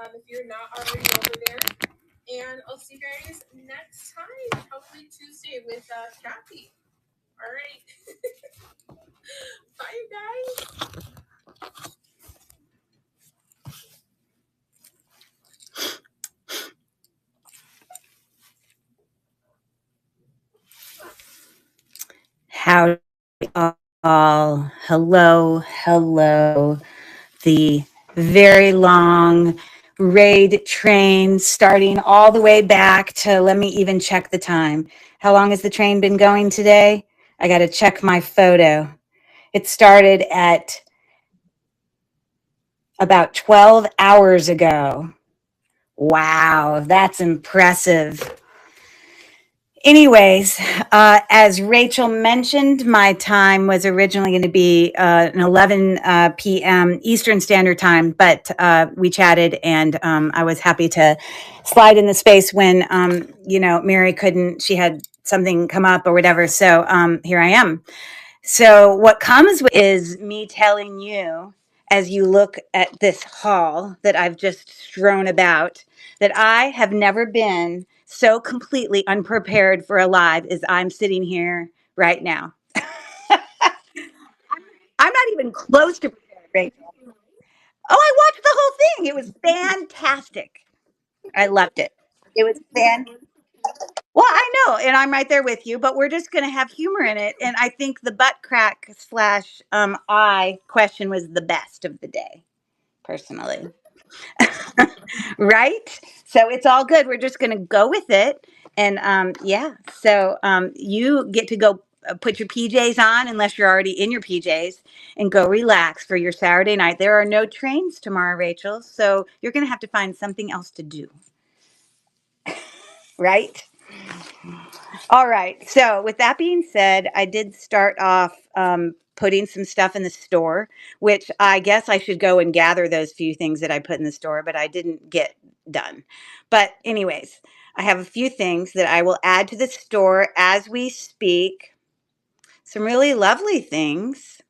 if you're not already over there. And I'll see you guys next time, hopefully Tuesday with Kathy. All right. Bye, you guys. Howdy all. Hello. The very long raid train starting all the way back to, let me even check the time. How long has the train been going today? I got to check my photo. It started at about 12 hours ago. Wow, that's impressive. Anyways, as Rachel mentioned, my time was originally going to be an 11 p.m. Eastern Standard Time, but we chatted, and I was happy to slide in the space when, Mary couldn't, she had something come up or whatever. So here I am. So what comes with is me telling you, as you look at this hall that I've just strewn about, that I have never been so completely unprepared for a live as I'm sitting here right now. I'm not even close to prepared, Rachel. Oh, I watched the whole thing. It was fantastic. I loved it. It was fantastic. Well, I know, and I'm right there with you, but we're just going to have humor in it. And I think the butt crack slash I question was the best of the day, personally. Right? So it's all good. We're just going to go with it. And yeah, so you get to go put your PJs on, unless you're already in your PJs, and go relax for your Saturday night. There are no trains tomorrow, Rachel. So you're going to have to find something else to do. Right? All right. So, with that being said, I did start off putting some stuff in the store, which I guess I should go and gather those few things that I put in the store, but I didn't get done. But, anyways, I have a few things that I will add to the store as we speak. Some really lovely things.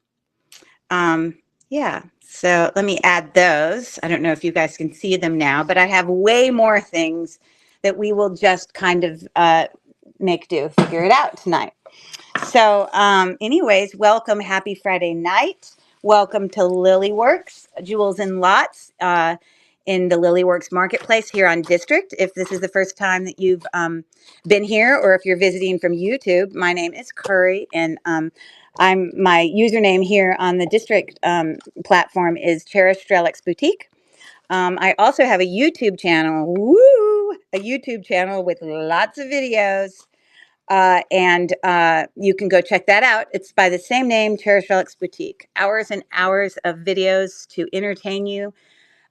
Yeah. So, let me add those. I don't know if you guys can see them now, but I have way more things that we will just kind of make do, figure it out tonight. So, anyways, welcome. Happy Friday night. Welcome to Lilyworks, Jewels and Lots, in the Lilyworks Marketplace here on District. If this is the first time that you've been here, or if you're visiting from YouTube, my name is Curry, and I'm my username here on the District platform is Cherish Strelix Boutique. I also have a YouTube channel, a YouTube channel with lots of videos. And you can go check that out. It's by the same name, Cherish Relics Boutique. Hours and hours of videos to entertain you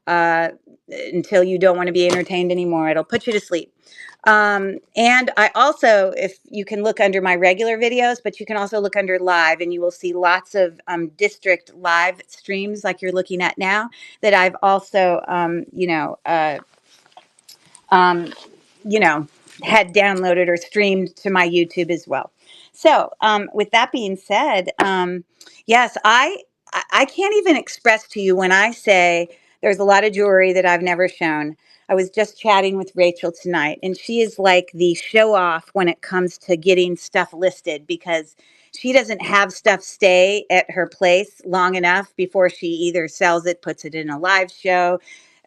uh, until you don't want to be entertained anymore. It'll put you to sleep. And I also, if you can look under my regular videos, but you can also look under live, and you will see lots of district live streams like you're looking at now that I've also, um, had downloaded or streamed to my YouTube as well. So, with that being said, yes, I can't even express to you when I say there's a lot of jewelry that I've never shown. I was just chatting with Rachel tonight, and she is like the show off when it comes to getting stuff listed, because she doesn't have stuff stay at her place long enough before she either sells it, puts it in a live show,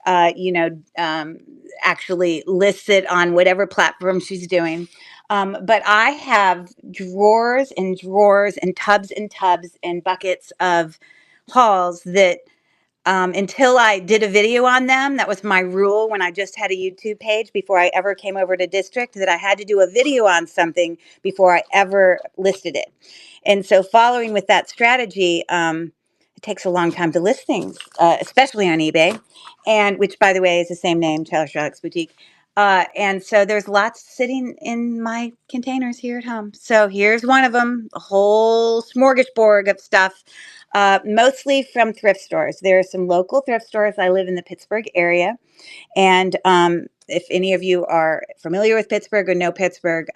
uh, you know, um, actually lists it on whatever platform she's doing. But I have drawers and drawers and tubs and buckets of hauls that until I did a video on them, that was my rule when I just had a YouTube page before I ever came over to District, that I had to do a video on something before I ever listed it. And so, following with that strategy, it takes a long time to list things, especially on eBay, and which, by the way, is the same name, Cherish Relics Boutique. And so there's lots sitting in my containers here at home. So here's one of them, a whole smorgasbord of stuff, mostly from thrift stores. There are some local thrift stores. I live in the Pittsburgh area. And if any of you are familiar with Pittsburgh or know Pittsburgh,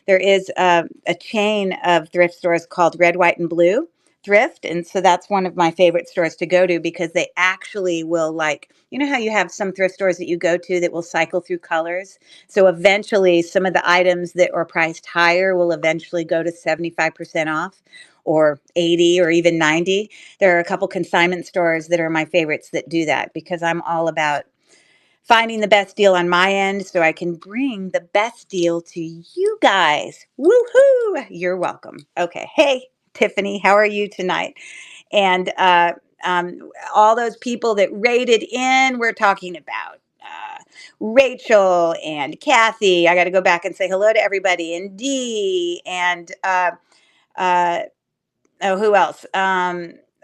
there is a chain of thrift stores called Red, White, and Blue thrift, and so that's one of my favorite stores to go to because they actually will, like, you know how you have some thrift stores that you go to that will cycle through colors. So eventually some of the items that are priced higher will eventually go to 75% off or 80 or even 90. There are a couple consignment stores that are my favorites that do that because I'm all about finding the best deal on my end so I can bring the best deal to you guys. Woohoo! You're welcome. Okay. Hey, Tiffany, how are you tonight? And all those people that rated in, we're talking about Rachel and Kathy. I got to go back and say hello to everybody. And Dee and uh, oh, who else?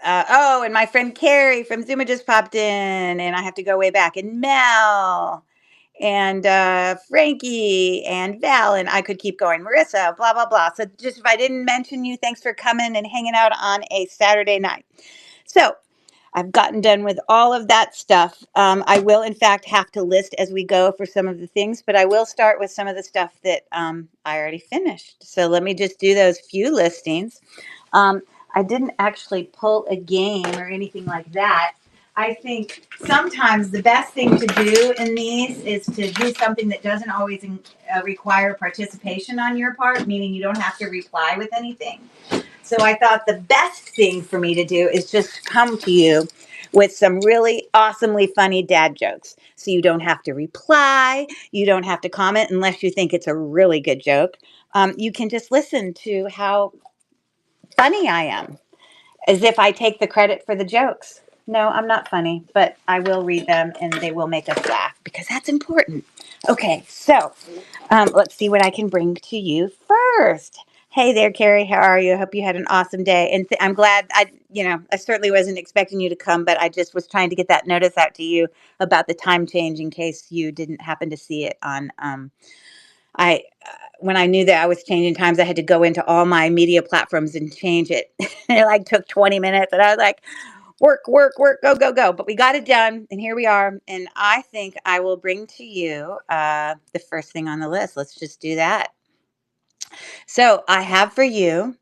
Oh, and my friend Carrie from Zuma just popped in, and I have to go way back. And Mel and Frankie and Val, and I could keep going. Marissa, blah, blah, blah. So just if I didn't mention you, thanks for coming and hanging out on a Saturday night. So I've gotten done with all of that stuff. I will, in fact, have to list as we go for some of the things, but I will start with some of the stuff that I already finished. So let me just do those few listings. Um, I didn't actually pull a game or anything like that. I think sometimes the best thing to do in these is to do something that doesn't always require participation on your part, meaning you don't have to reply with anything. So I thought the best thing for me to do is just come to you with some really awesomely funny dad jokes. So you don't have to reply, you don't have to comment unless you think it's a really good joke. You can just listen to how funny I am, as if I take the credit for the jokes. No, I'm not funny, but I will read them and they will make us laugh because that's important. Okay, so let's see what I can bring to you first. Hey there, Carrie. How are you? I hope you had an awesome day. And I'm glad I certainly wasn't expecting you to come, but I just was trying to get that notice out to you about the time change in case you didn't happen to see it on I when I knew that I was changing times, I had to go into all my media platforms and change it. It like took 20 minutes, and I was like, work, work, work, go, go, go. But we got it done, and here we are. And I think I will bring to you the first thing on the list. Let's just do that. So I have for you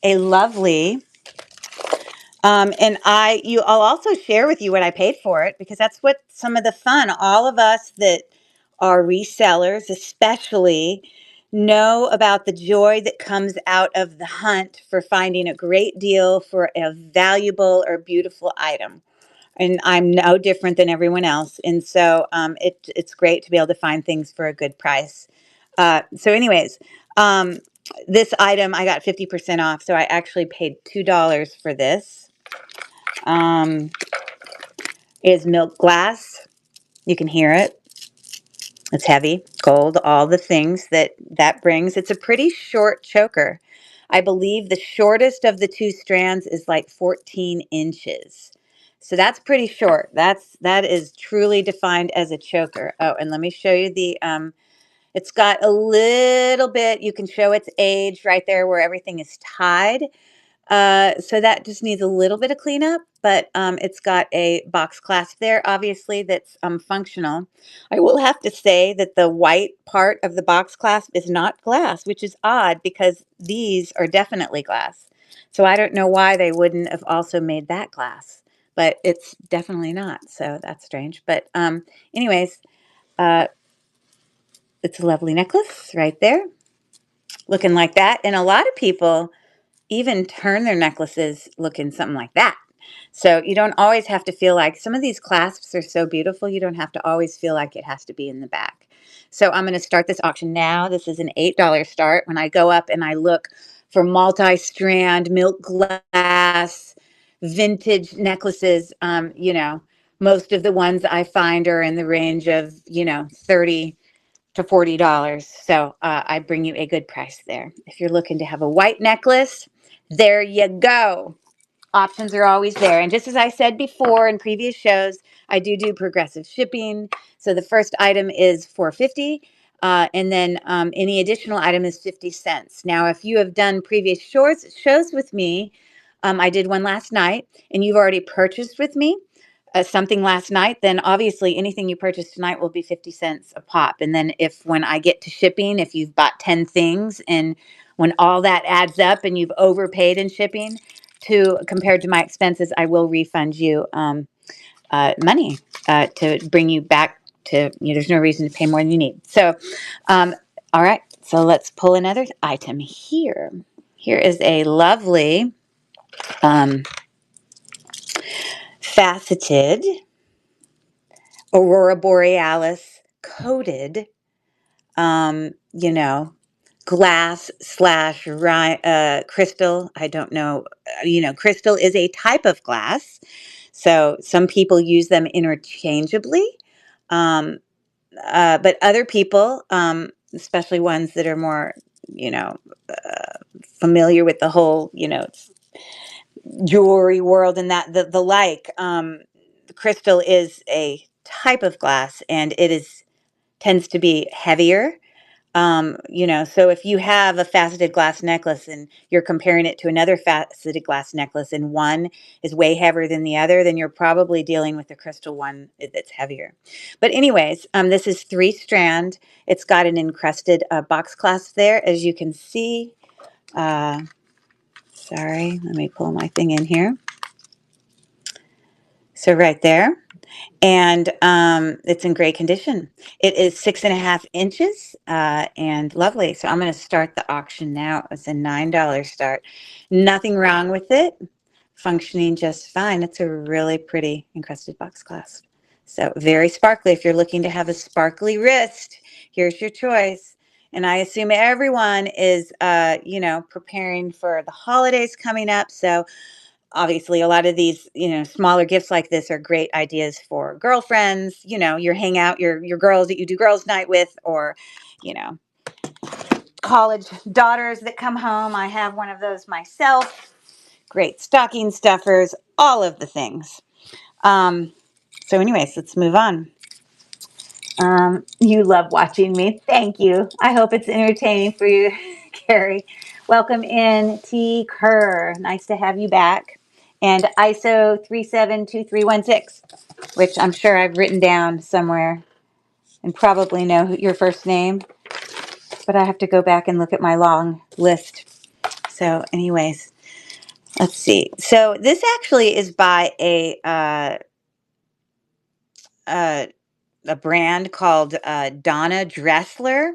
a lovely I'll also share with you what I paid for it because that's what some of the fun. All of us that are resellers, especially, know about the joy that comes out of the hunt for finding a great deal for a valuable or beautiful item. And I'm no different than everyone else. And so it's great to be able to find things for a good price. Anyways, um, this item I got 50% off. So I actually paid $2 for this. Is milk glass. You can hear it. It's heavy, gold, all the things that brings. It's a pretty short choker. I believe the shortest of the two strands is like 14 inches. So that's pretty short. That is truly defined as a choker. Oh, and let me show you it's got a little bit, you can show its age right there where everything is tied. So that just needs a little bit of cleanup, but it's got a box clasp there, obviously, that's functional. I will have to say that the white part of the box clasp is not glass, which is odd because these are definitely glass. So I don't know why they wouldn't have also made that glass, but it's definitely not. So that's strange. But anyways, uh, it's a lovely necklace right there, looking like that. And a lot of people even turn their necklaces looking something like that. So you don't always have to feel like some of these clasps are so beautiful, you don't have to always feel like it has to be in the back. So I'm going to start this auction now. This is an $8 start. When I go up and I look for multi-strand, milk glass, vintage necklaces, most of the ones I find are in the range of, 30 to $40. So I bring you a good price there. If you're looking to have a white necklace, there you go. Options are always there. And just as I said before in previous shows, I do progressive shipping. So the first item is $4.50. And then any additional item is 50 cents. Now, if you have done previous shows with me, I did one last night, and you've already purchased with me something last night, then obviously anything you purchase tonight will be 50 cents a pop. And then when I get to shipping, if you've bought 10 things and when all that adds up and you've overpaid in shipping, to compared to my expenses, I will refund you money to bring you back to, there's no reason to pay more than you need. So, all right, so let's pull another item here. Here is a lovely faceted Aurora Borealis coated, you know, glass slash crystal. I don't know. Crystal is a type of glass. So some people use them interchangeably. Um, but other people, especially ones that are more, you know, familiar with the whole, jewelry world and the like, crystal is a type of glass, and it is tends to be heavier. So if you have a faceted glass necklace and you're comparing it to another faceted glass necklace and one is way heavier than the other, then you're probably dealing with the crystal one that's heavier. But anyways, this is 3-strand. It's got an encrusted box clasp there, as you can see. Sorry, let me pull my thing in here. So right there. And it's in great condition. It is 6.5 inches and lovely. So I'm going to start the auction now. It's a $9 start. Nothing wrong with it. Functioning just fine. It's a really pretty encrusted box clasp. So very sparkly. If you're looking to have a sparkly wrist, here's your choice. And I assume everyone is, preparing for the holidays coming up. So obviously a lot of these, smaller gifts like this are great ideas for girlfriends, your hangout, your girls that you do girls night with, or, college daughters that come home. I have one of those myself. Great stocking stuffers, all of the things. So anyways, let's move on. You love watching me. Thank you. I hope it's entertaining for you, Carrie. Welcome in, T. Kerr. Nice to have you back. And ISO 372316, which I'm sure I've written down somewhere and probably know your first name, but I have to go back and look at my long list. So anyways, let's see. So this actually is by a brand called Donna Dressler.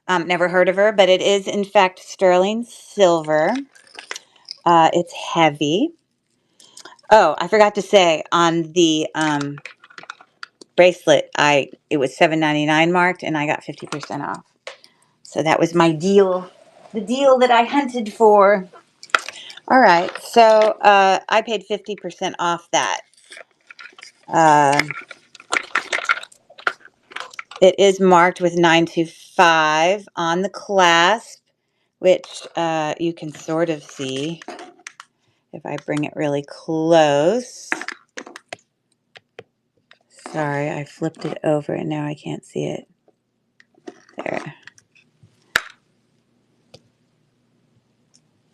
Never heard of her, but it is in fact sterling silver. It's heavy. Oh, I forgot to say on the bracelet, it was $7.99 marked, and I got 50% off. So that was my deal, the deal that I hunted for. All right, so I paid 50% off that. It is marked with 925 on the clasp, which you can sort of see if I bring it really close. Sorry, I flipped it over and now I can't see it. There.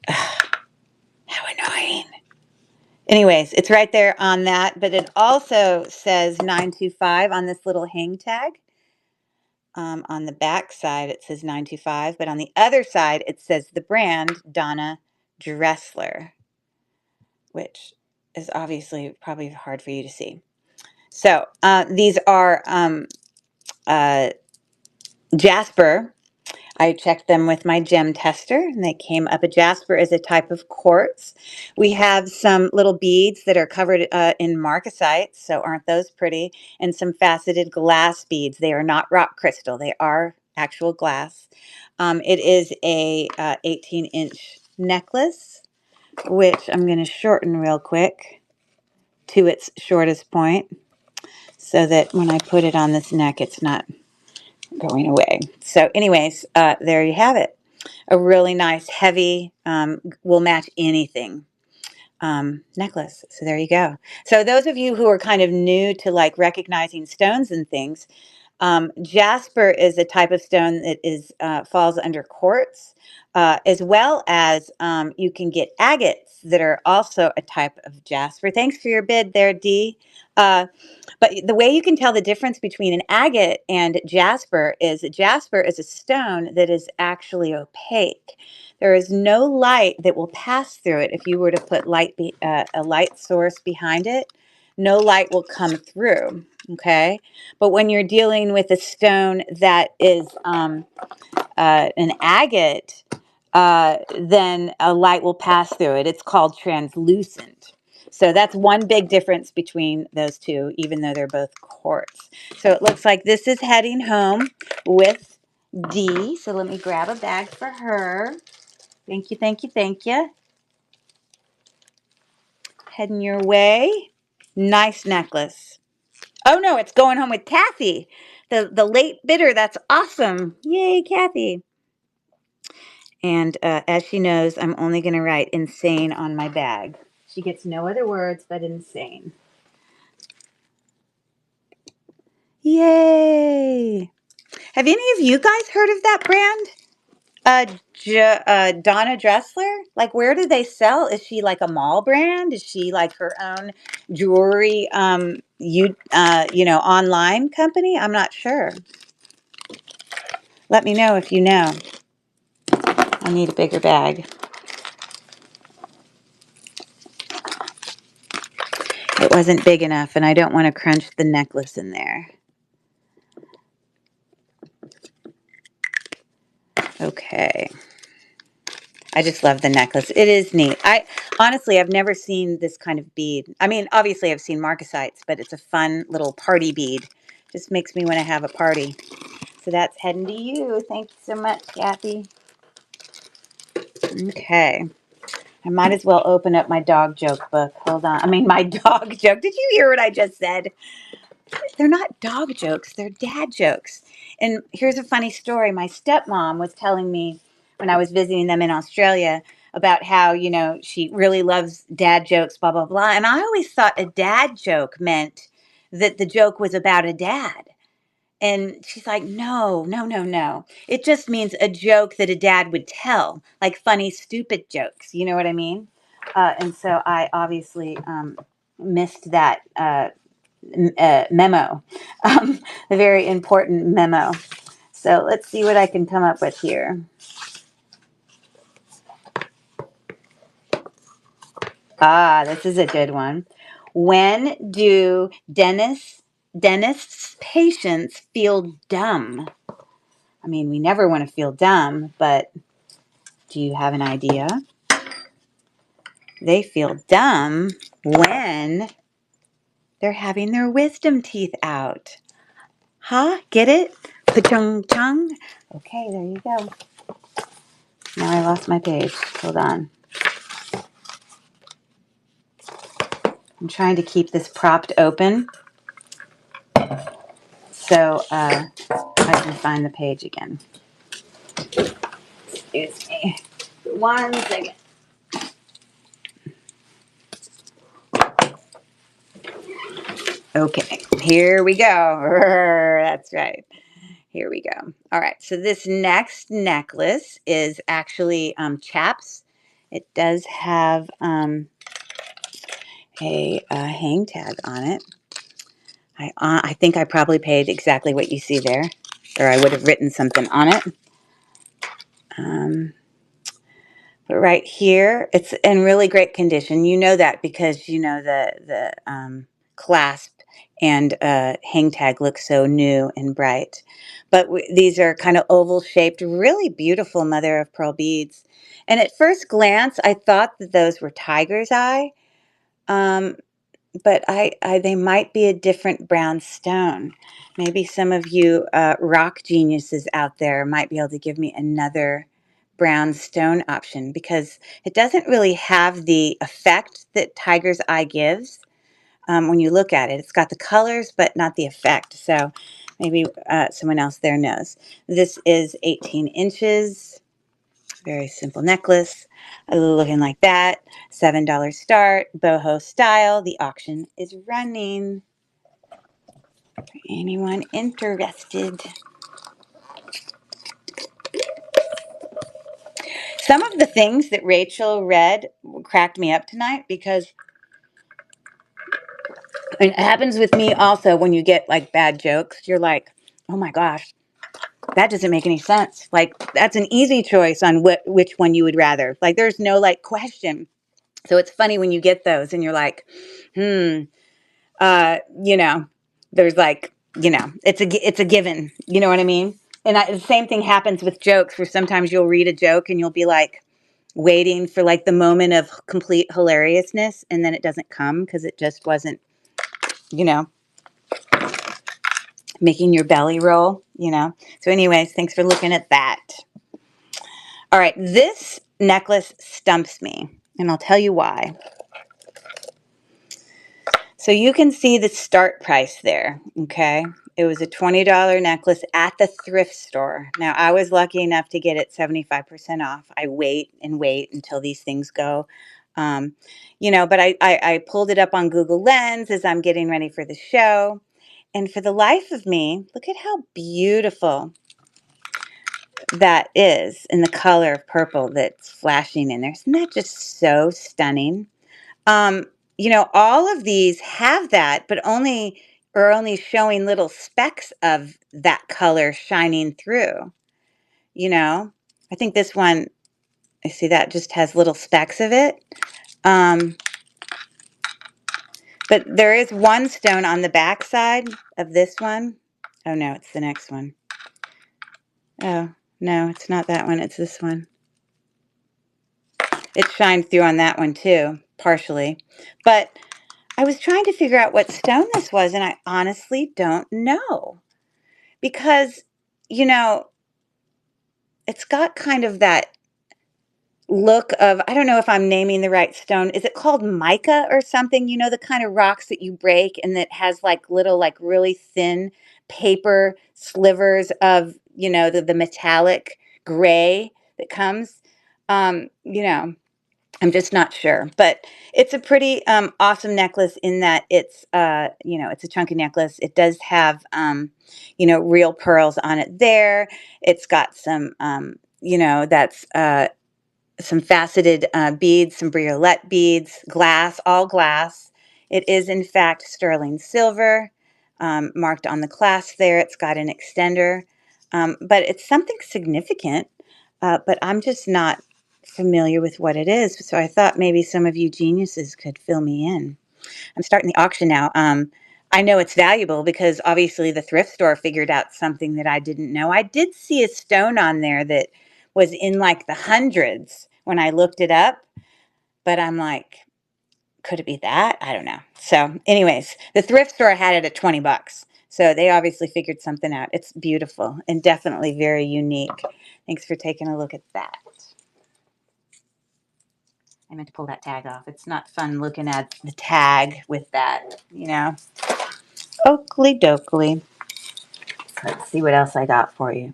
How annoying. Anyways, it's right there on that, but it also says 925 on this little hang tag. On the back side, it says 925, but on the other side, it says the brand Donna Dressler, which is obviously probably hard for you to see. So these are jasper. I checked them with my gem tester, and they came up. A jasper is a type of quartz. We have some little beads that are covered in marcasite, so aren't those pretty? And some faceted glass beads. They are not rock crystal. They are actual glass. It is a 18-inch necklace, which I'm going to shorten real quick to its shortest point so that when I put it on this neck, it's not going away. So anyways, there you have it. A really nice, heavy, will match anything necklace. So there you go. So those of you who are kind of new to like recognizing stones and things, Jasper is a type of stone that is falls under quartz, as well as you can get agates that are also a type of jasper. Thanks for your bid there, Dee. But the way you can tell the difference between an agate and jasper is a stone that is actually opaque. There is no light that will pass through it if you were to put a light source behind it. No light will come through. Okay, but when you're dealing with a stone that is an agate, then a light will pass through it. It's called translucent. So that's one big difference between those two, even though they're both quartz. So it looks like this is heading home with Dee. So let me grab a bag for her. Thank you, thank you, thank you. Heading your way. Nice necklace. Oh no, it's going home with Kathy, the late bidder. That's awesome. Yay, Kathy. And as she knows, I'm only going to write insane on my bag. She gets no other words but insane. Yay! Have any of you guys heard of that brand? Donna Dressler? Like, where do they sell? Is she like a mall brand? Is she like her own jewelry, online company? I'm not sure. Let me know if you know. I need a bigger bag. It wasn't big enough, and I don't want to crunch the necklace in there. Okay. I just love the necklace. It is neat. I've never seen this kind of bead. I mean, obviously I've seen marcasites, but it's a fun little party bead. Just makes me want to have a party. So that's heading to you. Thank you so much, Kathy. Okay. I might as well open up my dog joke book. Hold on. I mean, my dog joke. Did you hear what I just said? They're not dog jokes. They're dad jokes. And here's a funny story. My stepmom was telling me when I was visiting them in Australia about how, she really loves dad jokes, blah, blah, blah. And I always thought a dad joke meant that the joke was about a dad. And she's like, no, no, no, no. It just means a joke that a dad would tell, like funny, stupid jokes. You know what I mean? And so I obviously missed that memo, a very important memo. So let's see what I can come up with here. This is a good one. When do dentists' patients feel dumb? I mean, we never want to feel dumb, but do you have an idea? They feel dumb when they're having their wisdom teeth out. Huh? Get it? Pa-chung chung. Okay, there you go. Now I lost my page. Hold on. I'm trying to keep this propped open so I can find the page again. Excuse me. 1 second. Okay, here we go. That's right. Here we go. All right, so this next necklace is actually chaps. It does have a hang tag on it. I think I probably paid exactly what you see there, or I would have written something on it. But right here, it's in really great condition. You know that because you know the clasp and hang tag looks so new and bright. But these are kind of oval shaped, really beautiful mother of pearl beads. And at first glance, I thought that those were tiger's eye. But they might be a different brown stone. Maybe some of you rock geniuses out there might be able to give me another brown stone option because it doesn't really have the effect that tiger's eye gives when you look at it. It's got the colors, but not the effect. So maybe someone else there knows. This is 18 inches. Very simple necklace, looking like that. $7 start, boho style. The auction is running. Anyone interested? Some of the things that Rachel read cracked me up tonight because it happens with me also when you get like bad jokes. You're like, oh my gosh, that doesn't make any sense. Like that's an easy choice on which one you would rather. Like there's no like question. So it's funny when you get those and you're like, hmm, you know, there's like, it's a given. You know what I mean? And the same thing happens with jokes where sometimes you'll read a joke and you'll be like waiting for like the moment of complete hilariousness and then it doesn't come because it just wasn't, you know, making your belly roll. So anyways, thanks for looking at that. All right, this necklace stumps me and I'll tell you why. So you can see the start price there, okay? It was a $20 necklace at the thrift store. Now, I was lucky enough to get it 75% off. I wait and wait until these things go. Um, but I pulled it up on Google Lens as I'm getting ready for the show. And for the life of me, look at how beautiful that is in the color of purple that's flashing in there. Isn't that just so stunning? Um, all of these have that, but only showing little specks of that color shining through. I think this one, I see that just has little specks of it. Um, but there is one stone on the back side of this one. Oh no, it's the next one. Oh no, it's not that one. It's this one. It shined through on that one too, partially. But I was trying to figure out what stone this was, and I honestly don't know. Because, you know, it's got kind of that look of, I don't know if I'm naming the right stone. Is it called mica or something? The kind of rocks that you break and that has like little, like really thin paper slivers of, the metallic gray that comes. Um, you know, I'm just not sure, but it's a pretty awesome necklace in that it's a chunky necklace. It does have real pearls on it there. It's got some that's some faceted beads, some briolette beads, glass, all glass. It is in fact sterling silver, marked on the clasp there. It's got an extender, but it's something significant. But I'm just not familiar with what it is. So I thought maybe some of you geniuses could fill me in. I'm starting the auction now. I know it's valuable because obviously the thrift store figured out something that I didn't know. I did see a stone on there that was in like the hundreds when I looked it up, but I'm like, could it be that? I don't know. So, anyways, the thrift store had it at $20. So they obviously figured something out. It's beautiful and definitely very unique. Thanks for taking a look at that. I meant to pull that tag off. It's not fun looking at the tag with that. Oakley dokley. Let's see what else I got for you.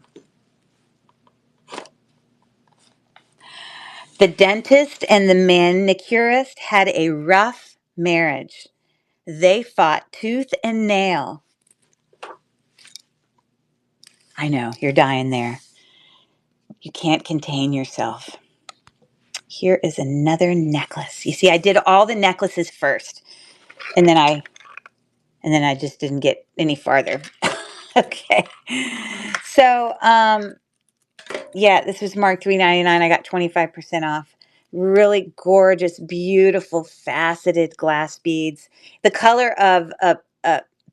The dentist and the manicurist had a rough marriage. They fought tooth and nail. I know, you're dying there. You can't contain yourself. Here is another necklace. You see, I did all the necklaces first, and then I just didn't get any farther. Okay. So, yeah, this was marked $3.99. I got 25% off. Really gorgeous, beautiful, faceted glass beads. The color of a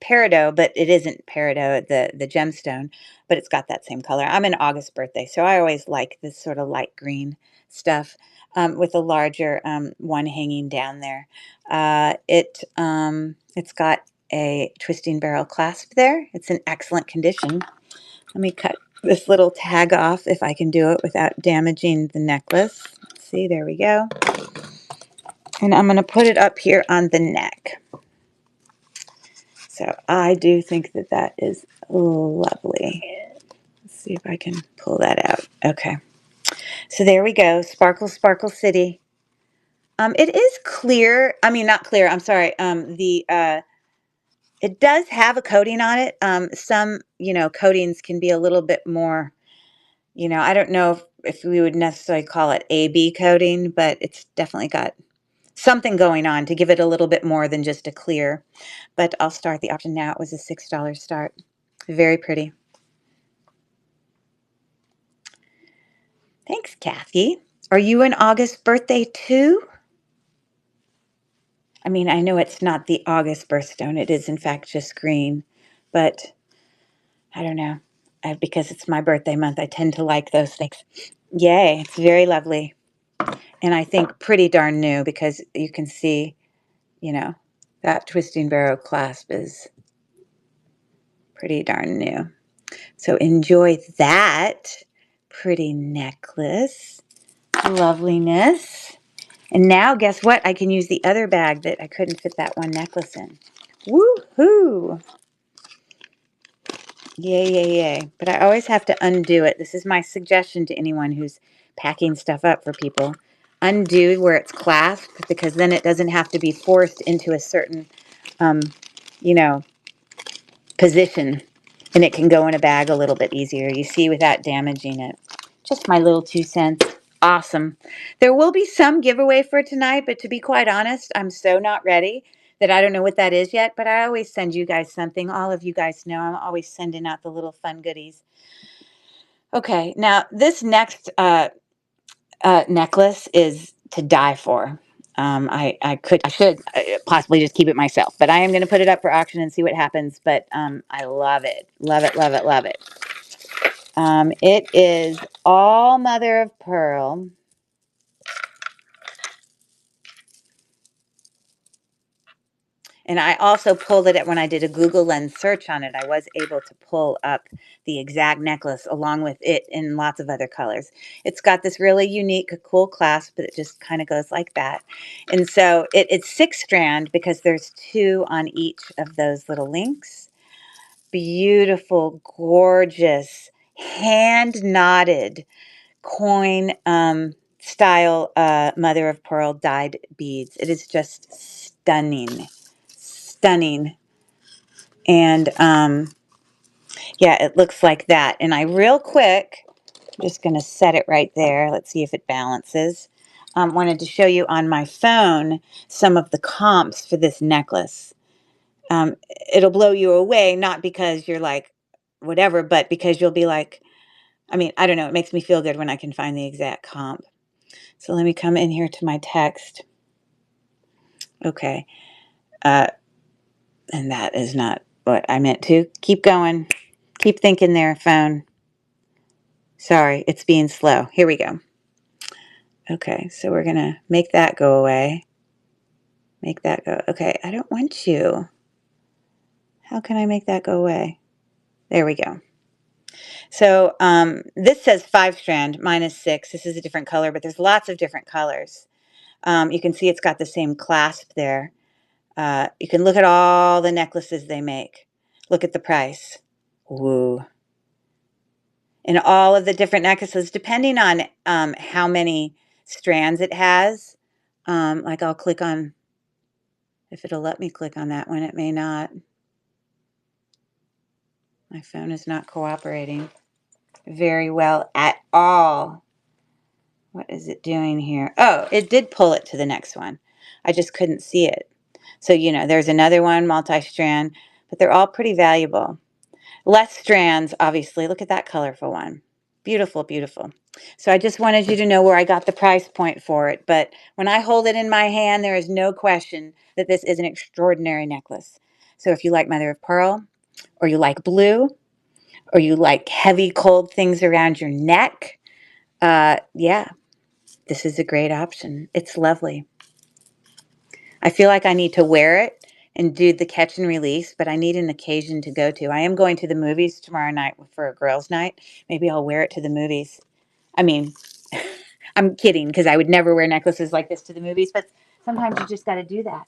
peridot, but it isn't peridot, the gemstone, but it's got that same color. I'm an August birthday, so I always like this sort of light green stuff with a larger one hanging down there. It's got a twisting barrel clasp there. It's in excellent condition. Let me cut this little tag off if I can do it without damaging the necklace. Let's see, there we go. And I'm going to put it up here on the neck. So I do think that that is lovely. Let's see if I can pull that out. Okay. So there we go. Sparkle, Sparkle City. It is clear. I mean, not clear. I'm sorry. It does have a coating on it. Some, coatings can be a little bit more, I don't know if we would necessarily call it AB coating, but it's definitely got something going on to give it a little bit more than just a clear. But I'll start the option now. It was a $6 start. Very pretty. Thanks, Kathy. Are you an August birthday too? I mean, I know it's not the August birthstone. It is, in fact, just green. But I don't know. Because it's my birthday month, I tend to like those things. Yay, it's very lovely. And I think pretty darn new because you can see, that twisting barrow clasp is pretty darn new. So enjoy that pretty necklace. Loveliness. And now guess what? I can use the other bag that I couldn't fit that one necklace in. Woohoo! Yay, yay, yay. But I always have to undo it. This is my suggestion to anyone who's packing stuff up for people. Undo where it's clasped because then it doesn't have to be forced into a certain, um, you know, position. And it can go in a bag a little bit easier, you see, without damaging it. Just my little 2 cents. Awesome. There will be some giveaway for tonight, but to be quite honest, I'm so not ready that I don't know what that is yet, but I always send you guys something. All of you guys know I'm always sending out the little fun goodies. Okay, now this next necklace is to die for. I should possibly just keep it myself, but I am going to put it up for auction and see what happens. But I love it, love it, love it, love it. It is all mother of pearl. And I also pulled it when I did a Google Lens search on it. I was able to pull up the exact necklace along with it in lots of other colors. It's got this really unique, cool clasp, but it just kind of goes like that. And so it's 6 strand because there's 2 on each of those little links. Beautiful, gorgeous, hand knotted coin style mother of pearl dyed beads. It is just stunning. Stunning. And yeah, it looks like that. And I real quick, I'm just going to set it right there. Let's see if it balances. Wanted to show you on my phone some of the comps for this necklace. It'll blow you away, not because you're like, whatever, but because you'll be like, I mean, I don't know. It makes me feel good when I can find the exact comp. So let me come in here to my text. Okay. And that is not what I meant to. Keep going. Keep thinking there, phone. Sorry, it's being slow. Here we go. Okay, so we're going to make that go away. Make that go. Okay, I don't want you. How can I make that go away? There we go. So this says 5 strand, mine is 6. This is a different color, but there's lots of different colors. You can see it's got the same clasp there. You can look at all the necklaces they make. Look at the price. Woo. And all of the different necklaces, depending on how many strands it has. Like I'll click on, if it'll let me click on that one, it may not. My phone is not cooperating very well at all. What is it doing here? Oh, it did pull it to the next one. I just couldn't see it. So, there's another one, multi-strand, but they're all pretty valuable. Less strands, obviously. Look at that colorful one. Beautiful, beautiful. So I just wanted you to know where I got the price point for it. But when I hold it in my hand, there is no question that this is an extraordinary necklace. So if you like mother of pearl, or you like blue, or you like heavy, cold things around your neck, yeah, this is a great option. It's lovely. I feel like I need to wear it and do the catch and release, but I need an occasion to go to. I am going to the movies tomorrow night for a girls' night. Maybe I'll wear it to the movies. I mean, I'm kidding because I would never wear necklaces like this to the movies, but sometimes you just got to do that.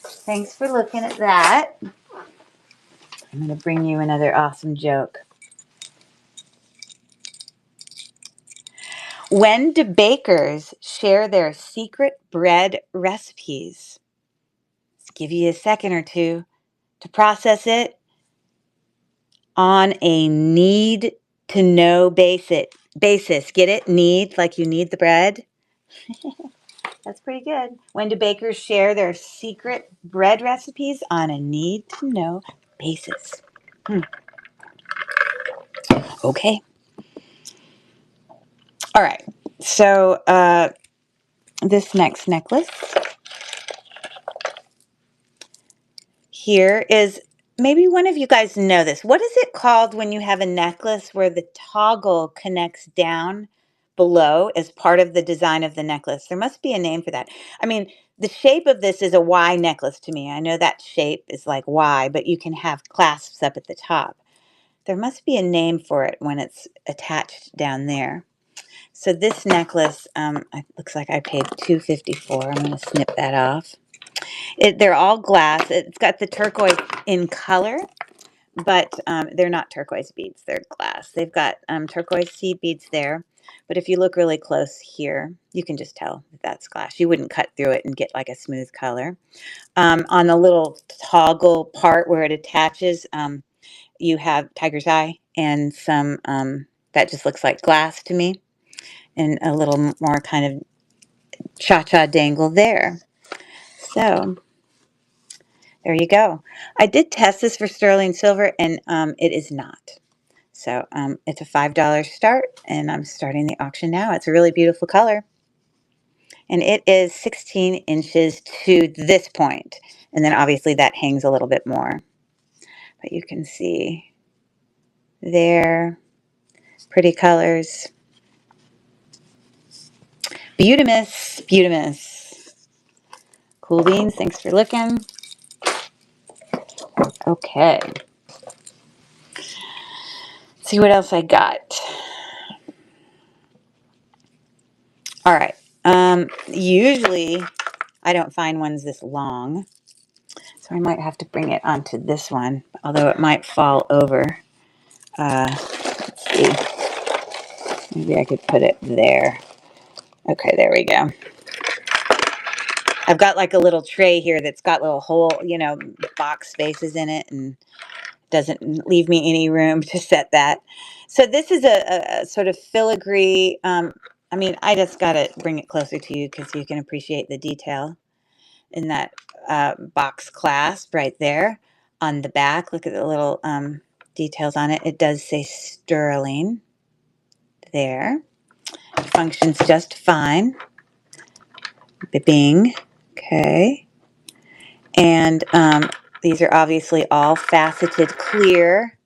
Thanks for looking at that. I'm going to bring you another awesome joke. When do bakers share their secret bread recipes? Let's give you a second or two to process it on a need to know basis. Get it? Need, like you need the bread. That's pretty good. When do bakers share their secret bread recipes? On a need to know basis. Okay. All right. So this next necklace here is, maybe one of you guys know this. What is it called when you have a necklace where the toggle connects down below as part of the design of the necklace? There must be a name for that. I mean, the shape of this is a Y necklace to me. I know that shape is like Y, but you can have clasps up at the top. There must be a name for it when it's attached down there. So this necklace, it looks like I paid $2.54. I'm going to snip that off. They're all glass. It's got the turquoise in color, but they're not turquoise beads. They're glass. They've got turquoise seed beads there. But if you look really close here, you can just tell that that's glass. You wouldn't cut through it and get like a smooth color. On the little toggle part where it attaches, you have tiger's eye and some, that just looks like glass to me, and a little more kind of cha-cha dangle there. So there you go. I did test this for sterling silver, and it is not. So it's a $5 start, and I'm starting the auction now. It's a really beautiful color. And it is 16 inches to this point. And then obviously that hangs a little bit more. But you can see there, pretty colors. Beautimus, beautimus. Cool beans, thanks for looking. Okay. Let's see what else I got. All right. Usually I don't find ones this long, so I might have to bring it onto this one, although it might fall over. Let's see. Maybe I could put it there. Okay, there we go. I've got like a little tray here that's got little hole, box spaces in it, and doesn't leave me any room to set that. So this is a sort of filigree. I mean, I just got to bring it closer to you because you can appreciate the detail in that box clasp right there on the back. Look at the little details on it. It does say sterling there. It functions just fine. Bing. Okay. And these are obviously all faceted clear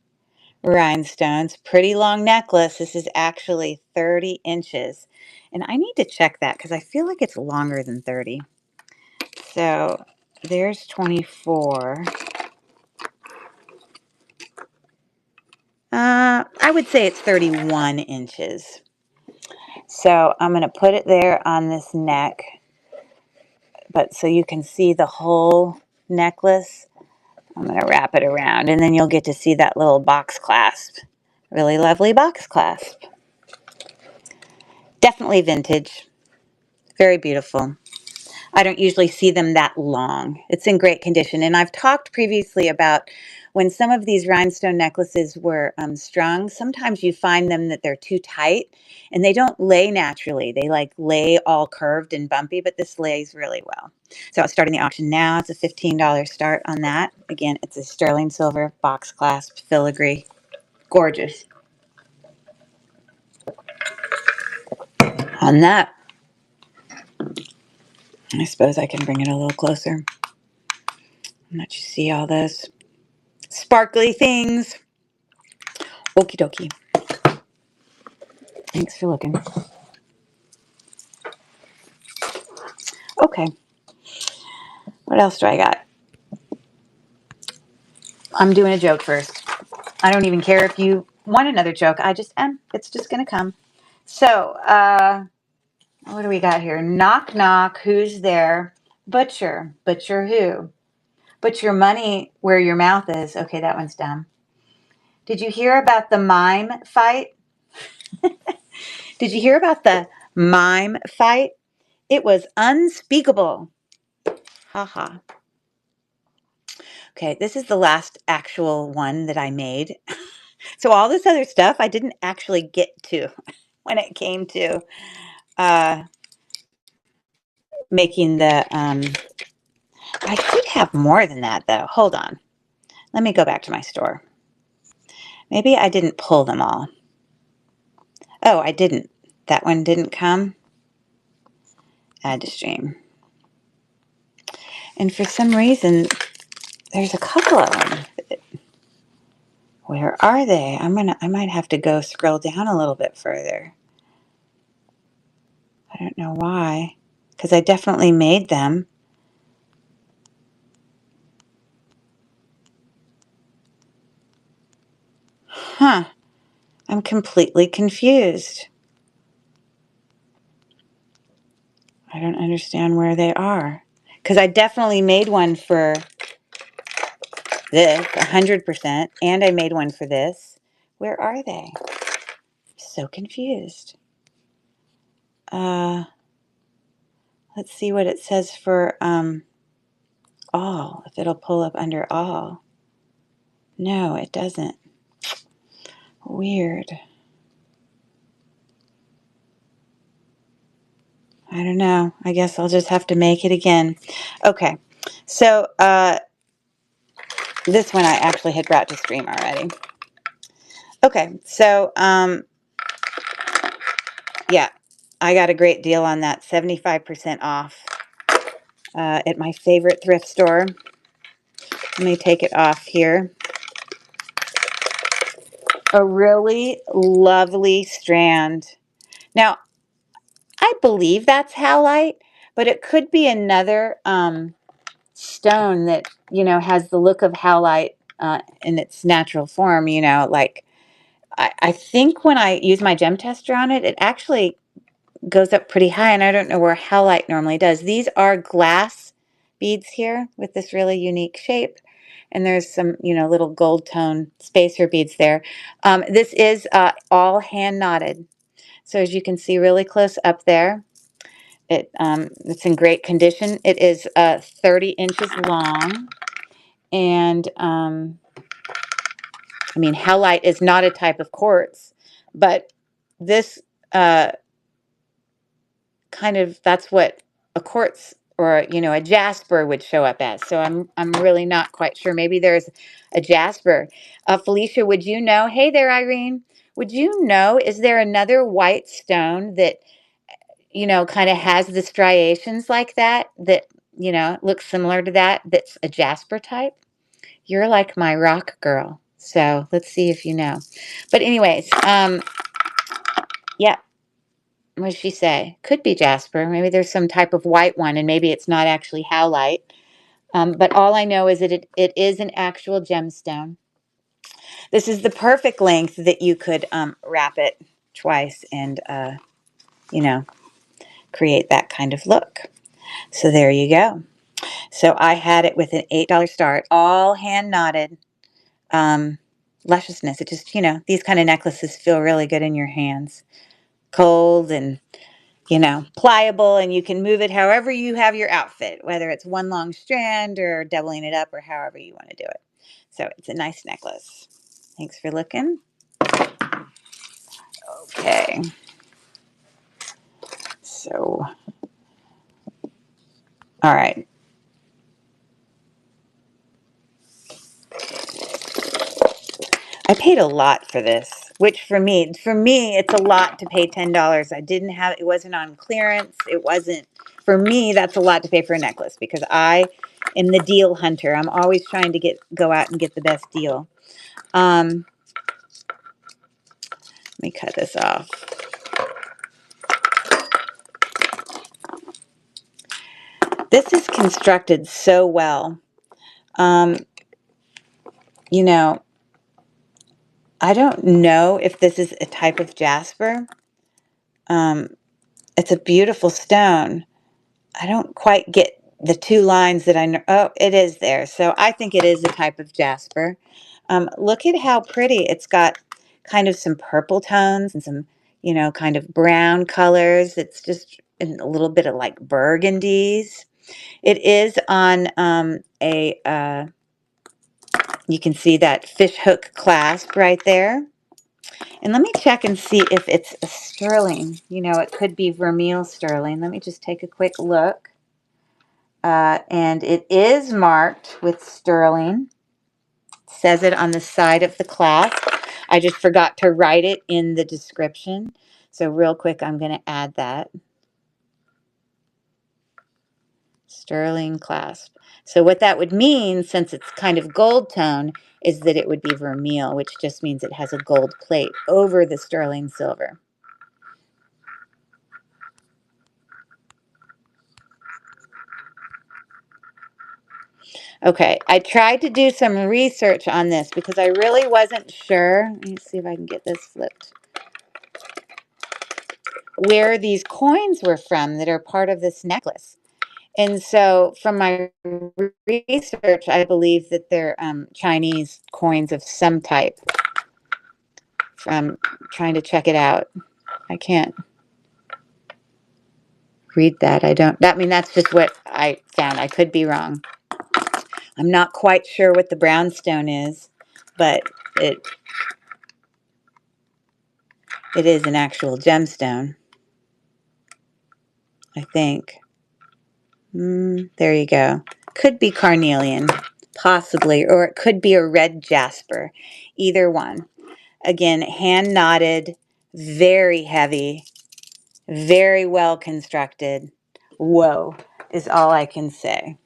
rhinestones. Pretty long necklace. This is actually 30 inches. And I need to check that because I feel like it's longer than 30. So there's 24. I would say it's 31 inches. So I'm going to put it there on this neck, but so you can see the whole necklace. I'm going to wrap it around, and then you'll get to see that little box clasp. Really lovely box clasp. Definitely vintage. Very beautiful. I don't usually see them that long. It's in great condition. And I've talked previously about when some of these rhinestone necklaces were strung, sometimes you find them that they're too tight and they don't lay naturally. They like lay all curved and bumpy, but this lays really well. So I'm starting the auction now. It's a $15 start on that. Again, it's a sterling silver box clasp filigree. Gorgeous. On that, I suppose I can bring it a little closer and let you see all those sparkly things. Okie dokie. Thanks for looking. Okay. What else do I got? I'm doing a joke first. I don't even care if you want another joke. I just am. It's just going to come. So, what do we got here? Knock, knock. Who's there? Butcher. Butcher who? Put your money where your mouth is. Okay, that one's dumb. Did you hear about the mime fight? Did you hear about the mime fight? It was unspeakable. Ha ha. Okay, this is the last actual one that I made. So all this other stuff I didn't actually get to when it came to uh, making the, I should have more than that though. Hold on. Let me go back to my store. Maybe I didn't pull them all. Oh, I didn't. That one didn't come. Add to stream. And for some reason, there's a couple of them. Where are they? I might have to go scroll down a little bit further. I don't know why. Because I definitely made them. Huh. I'm completely confused. I don't understand where they are. Because I definitely made one for this, 100%, and I made one for this. Where are they? So confused. Let's see what it says for all, if it'll pull up under all. No, it doesn't. Weird. I don't know. I guess I'll just have to make it again. Okay. So, this one I actually had brought to stream already. Okay. So, yeah, I got a great deal on that, 75% off at my favorite thrift store. Let me take it off here. A really lovely strand. Now, I believe that's halite, but it could be another stone that, has the look of halite in its natural form, like I think when I use my gem tester on it, it actually goes up pretty high, and I don't know where halite normally does. These are glass beads here with this really unique shape, and there's some, little gold tone spacer beads there. This is all hand knotted. So as you can see really close up there, it's in great condition. It is 30 inches long, and I mean, halite is not a type of quartz, but this that's what a quartz or a jasper would show up as. So I'm really not quite sure. Maybe there's a jasper. Felicia, would you know? Hey there, Irene. Would you know? Is there another white stone that kind of has the striations like that? That looks similar to that? That's a jasper type. You're like my rock girl. So let's see if you know. But anyways, yeah. What did she say? Could be jasper. Maybe there's some type of white one, and maybe it's not actually howlite. But all I know is that it is an actual gemstone. This is the perfect length that you could wrap it twice and, create that kind of look. So there you go. So I had it with an $8 start, all hand knotted. Lusciousness. It just, these kind of necklaces feel really good in your hands. Cold and pliable, and you can move it however you have your outfit, whether it's one long strand or doubling it up or however you want to do it. So it's a nice necklace. Thanks for looking. Okay. So, all right. I paid a lot for this, which for me, it's a lot to pay $10. It wasn't on clearance. It wasn't, for me, that's a lot to pay for a necklace because I am the deal hunter. I'm always trying to go out and get the best deal. Let me cut this off. This is constructed so well. You know, I don't know if this is a type of jasper. It's a beautiful stone. I don't quite get the two lines that I know. Oh, it is there. So I think it is a type of jasper. Look at how pretty. It's got kind of some purple tones and some, kind of brown colors. It's just in a little bit of like burgundies. It is on a You can see that fish hook clasp right there. And let me check and see if it's a sterling. You know, it could be vermeil sterling. Let me just take a quick look. And it is marked with sterling. It says it on the side of the clasp. I just forgot to write it in the description. So real quick, I'm going to add that. Sterling clasp. So what that would mean, since it's kind of gold tone, is that it would be vermeil, which just means it has a gold plate over the sterling silver. Okay, I tried to do some research on this because I really wasn't sure. Let me see if I can get this flipped. Where these coins were from that are part of this necklace. And so from my research, I believe that they're Chinese coins of some type. From trying to check it out. I can't read that. That's just what I found. I could be wrong. I'm not quite sure what the brownstone is, but it is an actual gemstone, I think. There you go. Could be carnelian, possibly, or it could be a red jasper. Either one. Again, hand knotted, very heavy, very well constructed. Whoa, is all I can say.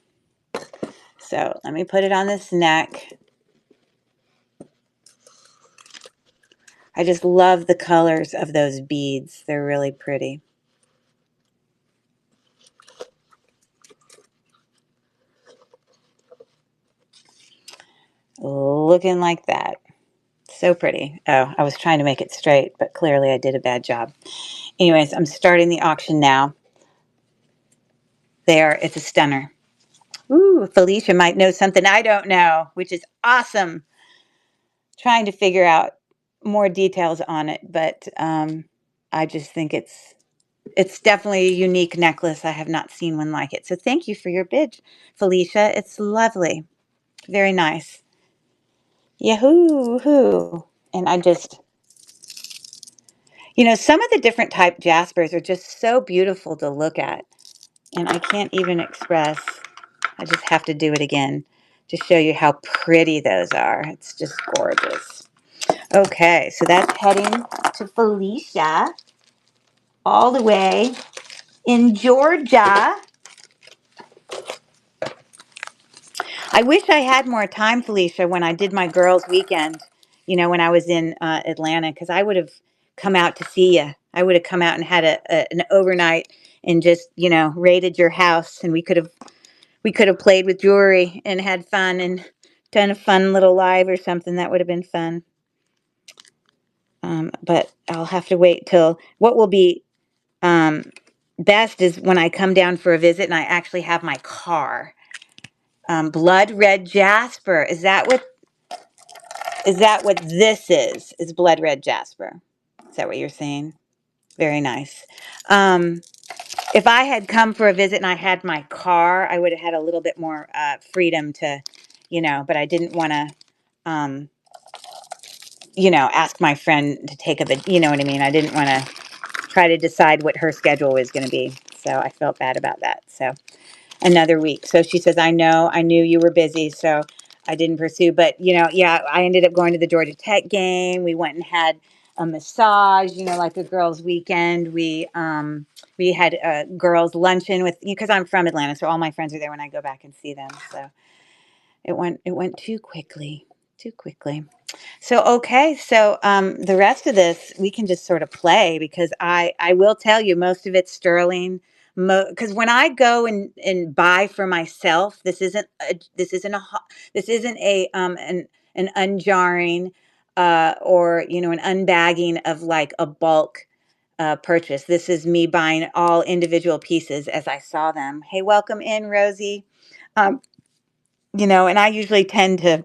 So let me put it on this neck. I just love the colors of those beads. They're really pretty. Looking like that. So pretty. Oh, I was trying to make it straight, but clearly I did a bad job. Anyways, I'm starting the auction now. There, it's a stunner. Ooh, Felicia might know something I don't know, which is awesome. Trying to figure out more details on it, but I just think it's definitely a unique necklace. I have not seen one like it. So thank you for your bid, Felicia. It's lovely. Very nice. Yahoo! And some of the different type jaspers are just so beautiful to look at. And I can't even express, I just have to do it again to show you how pretty those are. It's just gorgeous. Okay, so that's heading to Felicia all the way in Georgia. I wish I had more time, Felicia, when I did my girls' weekend, when I was in Atlanta, because I would have come out to see you. I would have come out and had an overnight and just, raided your house, and we could have played with jewelry and had fun and done a fun little live or something. That would have been fun. But I'll have to wait till what will be best is when I come down for a visit and I actually have my car. Blood red jasper. Is that what this is? Is blood red jasper? Is that what you're saying? Very nice. If I had come for a visit and I had my car, I would have had a little bit more freedom to, but I didn't want to, ask my friend to take you know what I mean? I didn't want to try to decide what her schedule was going to be. So I felt bad about that. So another week. So she says, I knew you were busy, so I didn't pursue. But, yeah, I ended up going to the Georgia Tech game. We went and had a massage, like a girls' weekend. We had a girls' luncheon because I'm from Atlanta, so all my friends are there when I go back and see them. So it went too quickly. So, okay. So, the rest of this, we can just sort of play because I will tell you most of it's sterling. Because when I go and buy for myself, this isn't an unjarring, or, an unbagging of like a bulk, purchase. This is me buying all individual pieces as I saw them. Hey, welcome in, Rosie. Um, and I usually tend to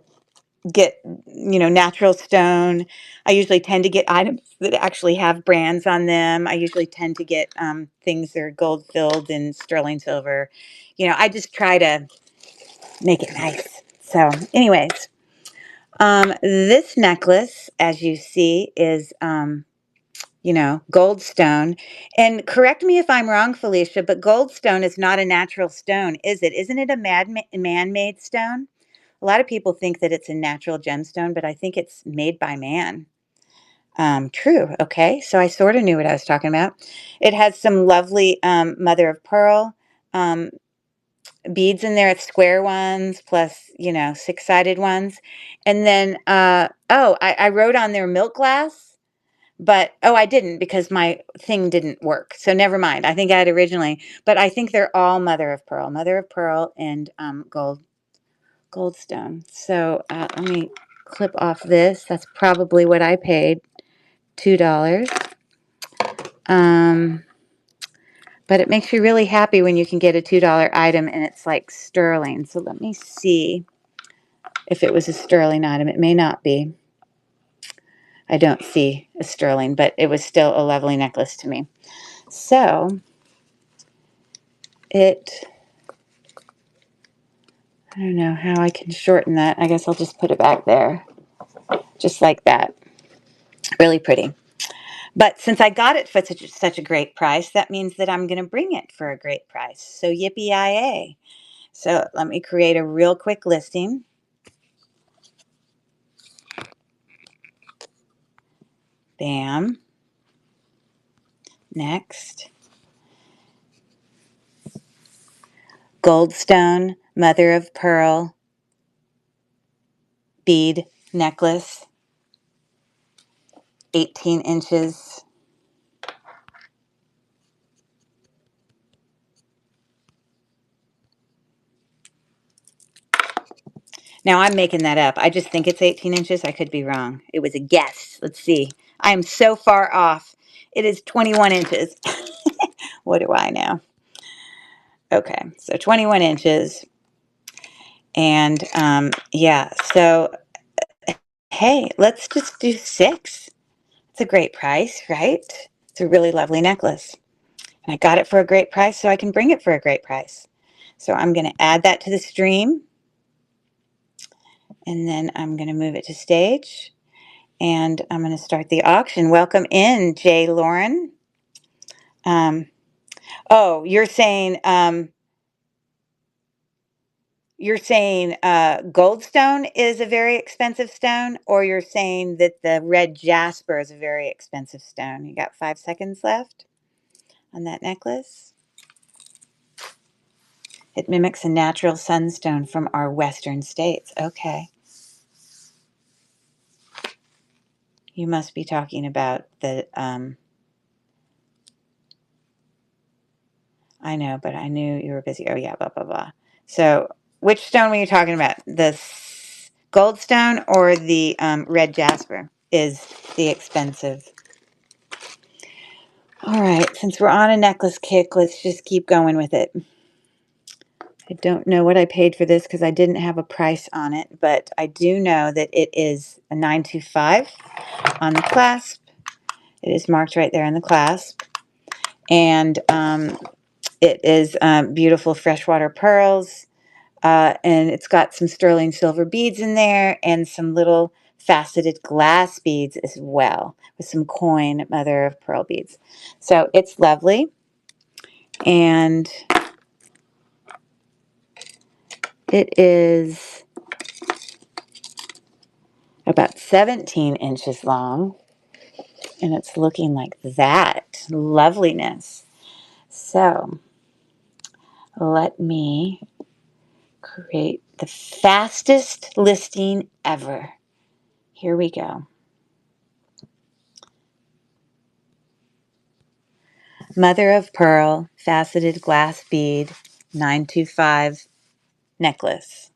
get natural stone. I usually tend to get items that actually have brands on them. I usually tend to get things that are gold filled and sterling silver. I just try to make it nice. So anyways, This necklace, as you see, is, goldstone. And correct me if I'm wrong, Felicia, but goldstone is not a natural stone, is it? Isn't it a man-made stone? A lot of people think that it's a natural gemstone, but I think it's made by man. True. Okay. So I sort of knew what I was talking about. It has some lovely mother of pearl um, beads in there. It's square ones plus, six-sided ones. And then, I wrote on there milk glass, but, I didn't because my thing didn't work. So never mind. I think I had originally, but I think they're all mother of pearl and goldstone. So let me clip off this. That's probably what I paid, $2. Um, but it makes you really happy when you can get a $2 item and it's like sterling. So let me see if it was a sterling item. It may not be. I don't see a sterling, but it was still a lovely necklace to me. So I don't know how I can shorten that. I guess I'll just put it back there, just like that. Really pretty. But since I got it for such a great price, that means that I'm going to bring it for a great price. So yippee-yi-yay. So let me create a real quick listing. Bam. Next. Goldstone, mother of pearl, bead necklace, 18 inches. Now I'm making that up. I just think it's 18 inches. I could be wrong. It was a guess. Let's see. I am so far off. It is 21 inches. What do I know? Okay, so 21 inches. And yeah, so hey, let's just do 6. It's a great price, right? It's a really lovely necklace. And I got it for a great price, so I can bring it for a great price. So I'm going to add that to the stream. And then I'm going to move it to stage. And I'm going to start the auction. Welcome in, Jay Lauren. Oh, you're saying goldstone is a very expensive stone, or you're saying that the red jasper is a very expensive stone? You got 5 seconds left on that necklace. It mimics a natural sunstone from our western states. Okay. You must be talking about the, I know, but I knew you were busy. Oh, yeah, blah, blah, blah. So, which stone were you talking about? The gold stone or the red jasper is the expensive? All right, since we're on a necklace kick, let's just keep going with it. I don't know what I paid for this because I didn't have a price on it, but I do know that it is a 925 on the clasp. It is marked right there on the clasp. And it is beautiful freshwater pearls. And it's got some sterling silver beads in there and some little faceted glass beads as well, with some coin mother of pearl beads. So it's lovely. And it is about 17 inches long. And it's looking like that. Loveliness. So let me create the fastest listing ever. Here we go. Mother of pearl, faceted glass bead, 925 necklace,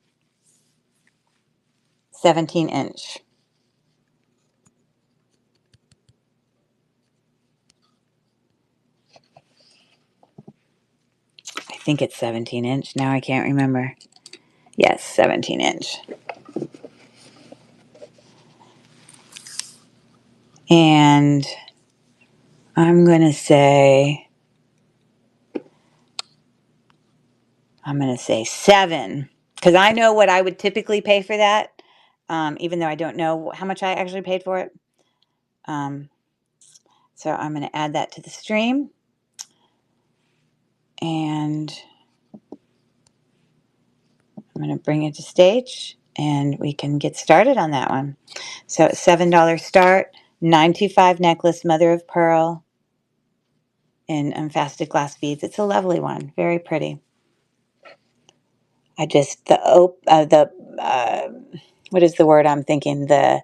17-inch. I think it's 17-inch. Now I can't remember. Yes, 17-inch. And I'm going to say 7, because I know what I would typically pay for that. even though I don't know how much I actually paid for it. So I'm going to add that to the stream, and I'm going to bring it to stage, and we can get started on that one. So $7 start, 925 necklace, mother of pearl, in faceted glass beads. It's a lovely one, very pretty. I just what is the word I'm thinking? The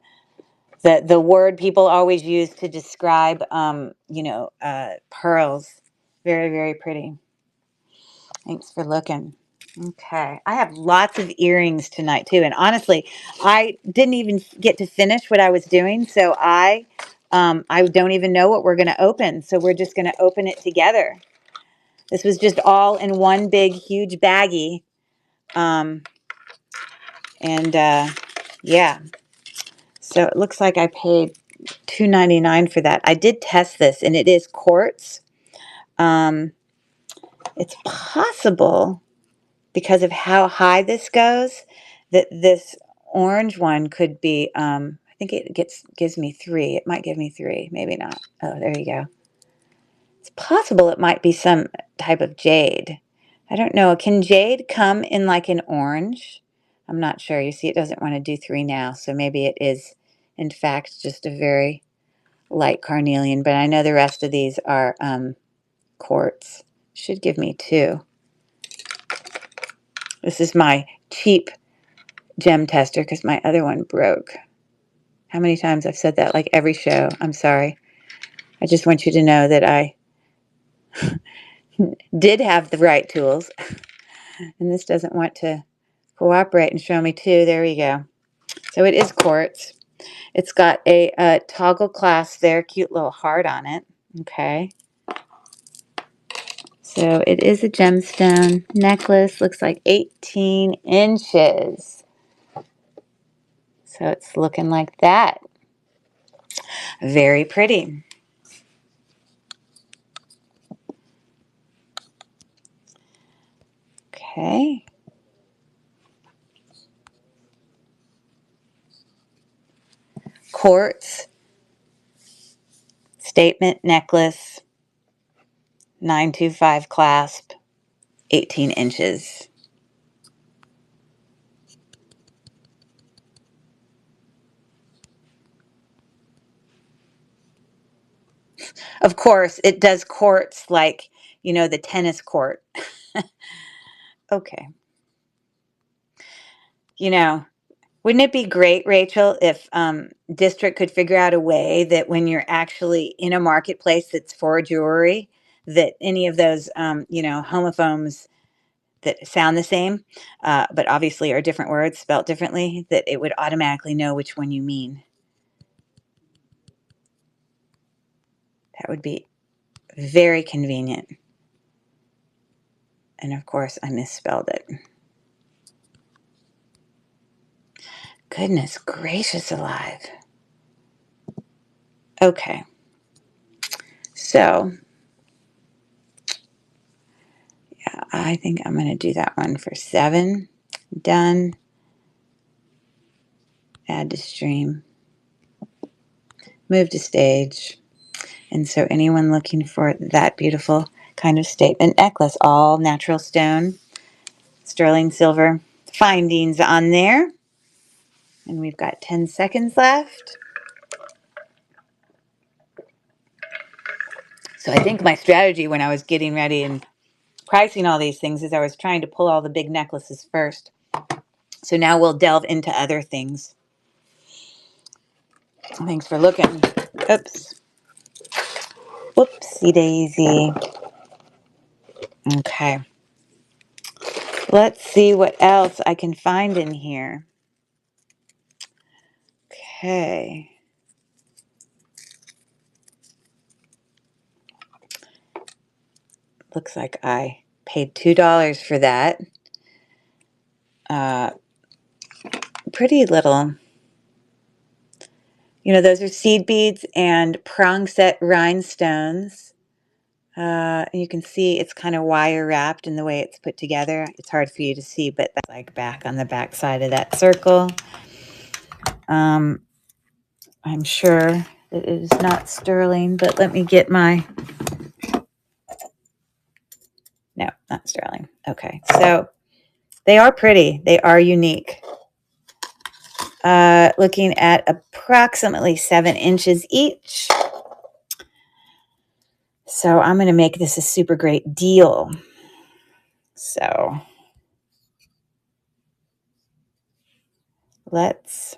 word people always use to describe pearls. Very, very pretty. Thanks for looking. Okay, I have lots of earrings tonight too, and honestly, I didn't even get to finish what I was doing, so I don't even know what we're going to open. So we're just going to open it together. This was just all in one big, huge baggie, yeah. So it looks like I paid $2.99 for that. I did test this, and it is quartz. It's possible, because of how high this goes, that this orange one could be, I think it gives me 3. It might give me 3, maybe not. Oh, there you go. It's possible it might be some type of jade. I don't know. Can jade come in like an orange? I'm not sure. You see, it doesn't want to do 3 now, so maybe it is, in fact, just a very light carnelian, but I know the rest of these are quartz. Should give me 2. This is my cheap gem tester because my other one broke. How many times I've said that? Like every show. I'm sorry. I just want you to know that I did have the right tools, and this doesn't want to cooperate and show me 2. There we go. So it is quartz. It's got a toggle clasp there, cute little heart on it. Okay. So it is a gemstone necklace. Looks like 18 inches. So it's looking like that. Very pretty. Okay. Quartz statement necklace, 925 clasp, 18 inches. Of course, it does quartz like, the tennis court. Okay. Wouldn't it be great, Rachel, if District could figure out a way that when you're actually in a marketplace that's for jewelry, that any of those, homophones that sound the same, but obviously are different words spelt differently, that it would automatically know which one you mean. That would be very convenient. And of course, I misspelled it. Goodness gracious alive. Okay. So, yeah, I think I'm going to do that one for 7. Done. Add to stream. Move to stage. And so anyone looking for that beautiful kind of statement necklace, all natural stone, sterling silver findings on there. And we've got 10 seconds left. So I think my strategy when I was getting ready and pricing all these things is I was trying to pull all the big necklaces first. So now we'll delve into other things. Thanks for looking. Oops. Whoopsie daisy. Okay. Let's see what else I can find in here. Okay. Looks like I paid $2 for that. Pretty little. Those are seed beads and prong set rhinestones. You can see it's kind of wire wrapped in the way it's put together. It's hard for you to see, but that's like back on the back side of that circle. I'm sure that it is not sterling, but let me get my, no, not sterling. Okay, so they are pretty. They are unique. Looking at approximately 7 inches each. So I'm going to make this a super great deal. So let's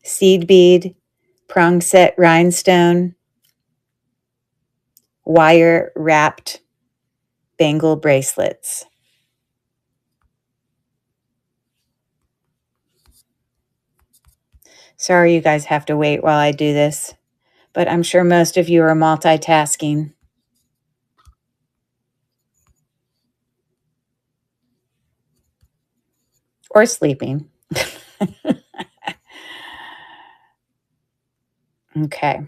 seed bead, prong set rhinestone, wire wrapped bangle bracelets. Sorry you guys have to wait while I do this, but I'm sure most of you are multitasking. Or sleeping. Okay.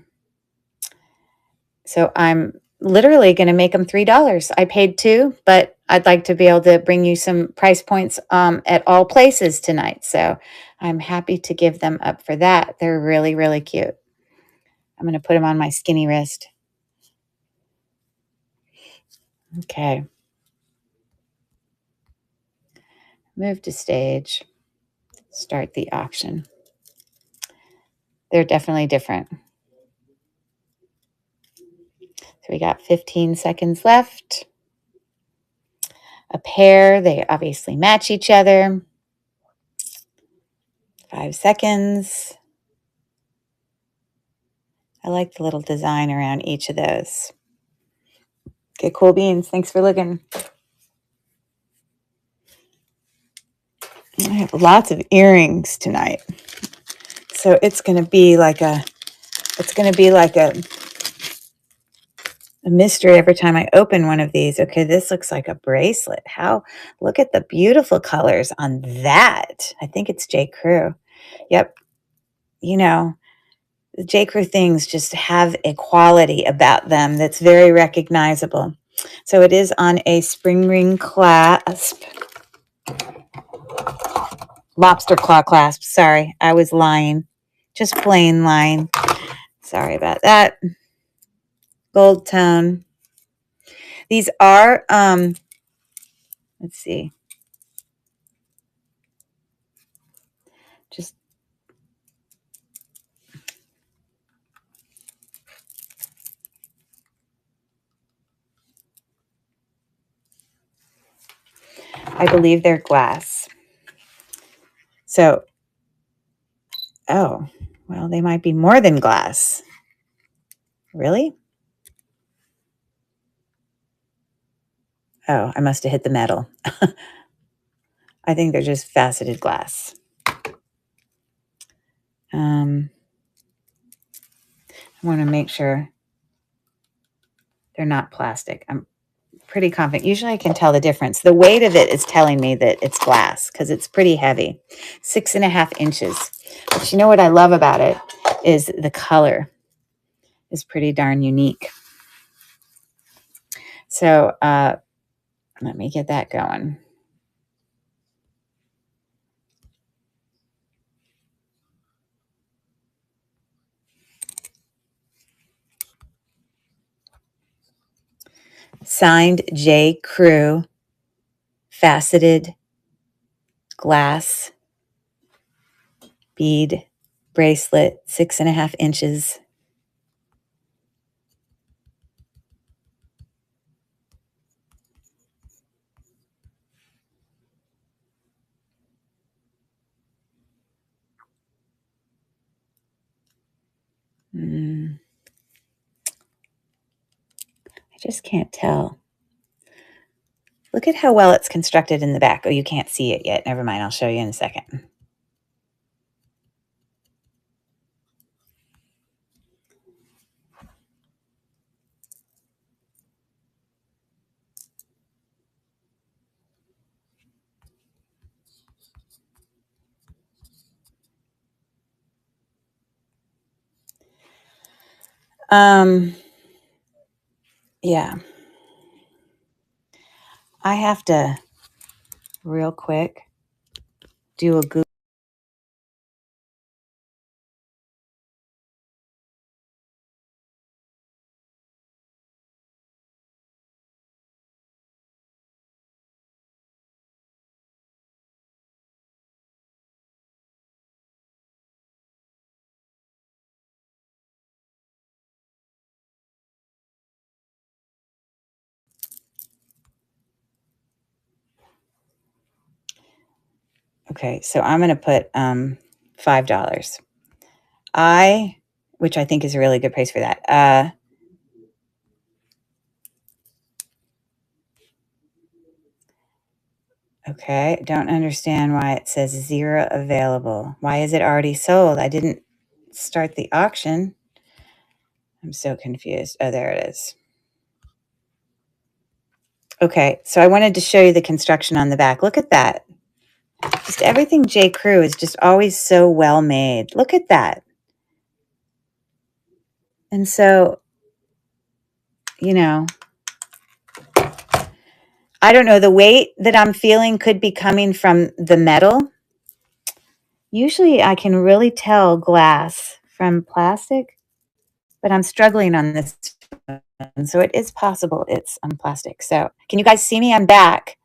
So I'm literally going to make them $3. I paid $2, but I'd like to be able to bring you some price points at all places tonight. So I'm happy to give them up for that. They're really, really cute. I'm going to put them on my skinny wrist. Okay. Move to stage. Start the auction. They're definitely different. So we got 15 seconds left. A pair, they obviously match each other. 5 seconds. I like the little design around each of those. Okay, cool beans. Thanks for looking. I have lots of earrings tonight. So it's going to be like a mystery every time I open one of these. Okay, this looks like a bracelet. Look at the beautiful colors on that. I think it's J. Crew. Yep. You know, the J. Crew things just have a quality about them that's very recognizable. So it is on a spring ring clasp. Lobster claw clasp. Sorry, I was lying. Just plain lying. Sorry about that. Gold tone. These are, let's see. Just I believe they're glass. So, oh, well, they might be more than glass. Really? Oh, I must have hit the metal. I think they're just faceted glass. I want to make sure they're not plastic. I'm pretty confident. Usually I can tell the difference. The weight of it is telling me that it's glass because it's pretty heavy. 6.5 inches. But you know what I love about it is the color is pretty darn unique. So let me get that going. Signed J. Crew, faceted glass bead bracelet, 6.5 inches. I just can't tell. Look at how well it's constructed in the back. Oh, you can't see it yet. Never mind. I'll show you in a second. Yeah. I have to real quick do a Google. Okay, so I'm going to put $5. Which I think is a really good price for that. Okay, don't understand why it says 0 available. Why is it already sold? I didn't start the auction. I'm so confused. Oh, there it is. Okay, so I wanted to show you the construction on the back. Look at that. Just everything J. Crew is just always so well made. Look at that. And so, you know, I don't know, the weight that I'm feeling could be coming from the metal. Usually I can really tell glass from plastic, but I'm struggling on this one. So it is possible it's plastic. So can you guys see me? I'm back.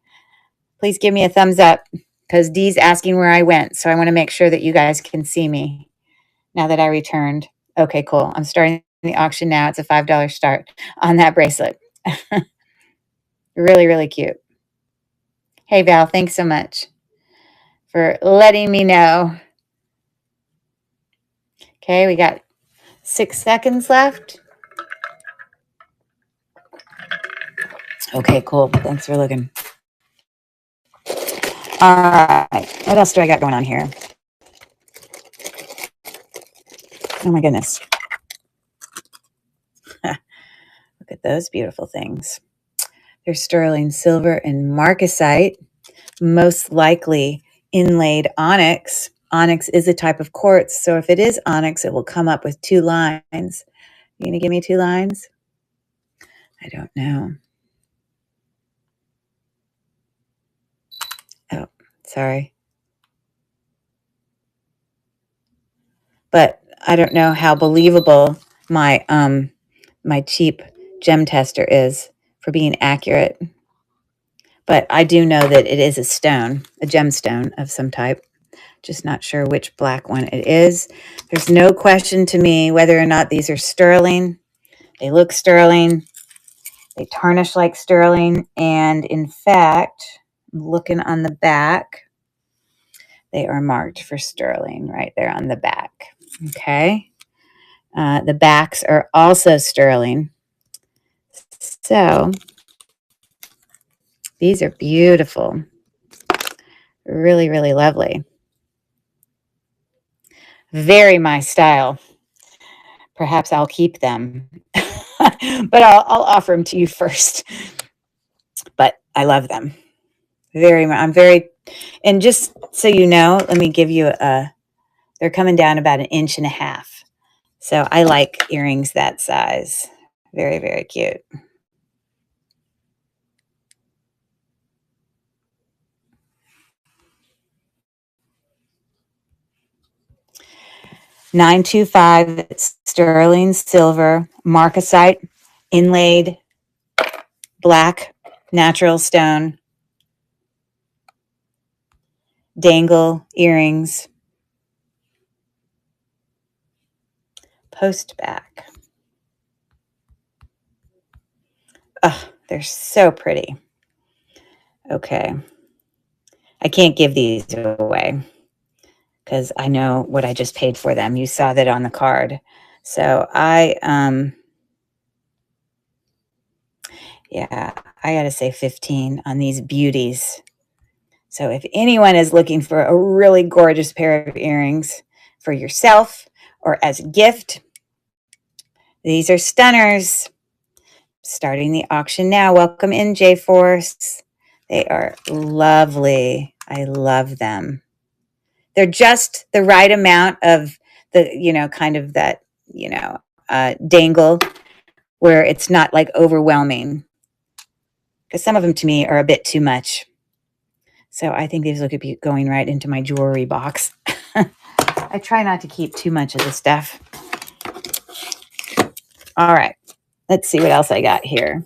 Please give me a thumbs up because Dee's asking where I went. So I want to make sure that you guys can see me now that I returned. Okay, cool. I'm starting the auction now. It's a $5 start on that bracelet. Really, really cute. Hey, Val, thanks so much for letting me know. Okay, we got 6 seconds left. Okay, cool. Thanks for looking. All right. What else do I got going on here? Oh, my goodness. Look at those beautiful things. They're sterling silver and marcasite, most likely inlaid onyx. Onyx is a type of quartz, so if it is onyx, it will come up with 2 lines. You going to give me 2 lines? I don't know. Oh, sorry. But I don't know how believable my my cheap gem tester is for being accurate. But I do know that it is a stone, a gemstone of some type. Just not sure which black one it is. There's no question to me whether or not these are sterling. They look sterling. They tarnish like sterling. And in fact, looking on the back, they are marked for sterling right there on the back. Okay. The backs are also sterling. So these are beautiful. Really, really lovely. Very my style. Perhaps I'll keep them. But I'll offer them to you first. But I love them. I'm very, and just so you know, let me give you they're coming down about 1.5 inches. So I like earrings that size. Very, very cute. $925 sterling silver marcasite inlaid black natural stone dangle earrings. Post back. Oh, they're so pretty. Okay. I can't give these away because I know what I just paid for them. You saw that on the card. So yeah, I got to say 15 on these beauties. So if anyone is looking for a really gorgeous pair of earrings for yourself or as a gift, these are stunners. Starting the auction now. Welcome in, J-Force. They are lovely. I love them. They're just the right amount of the, kind of that, dangle where it's not like overwhelming. Because some of them to me are a bit too much. So I think these look be going right into my jewelry box. I try not to keep too much of the stuff. All right. Let's see what else I got here.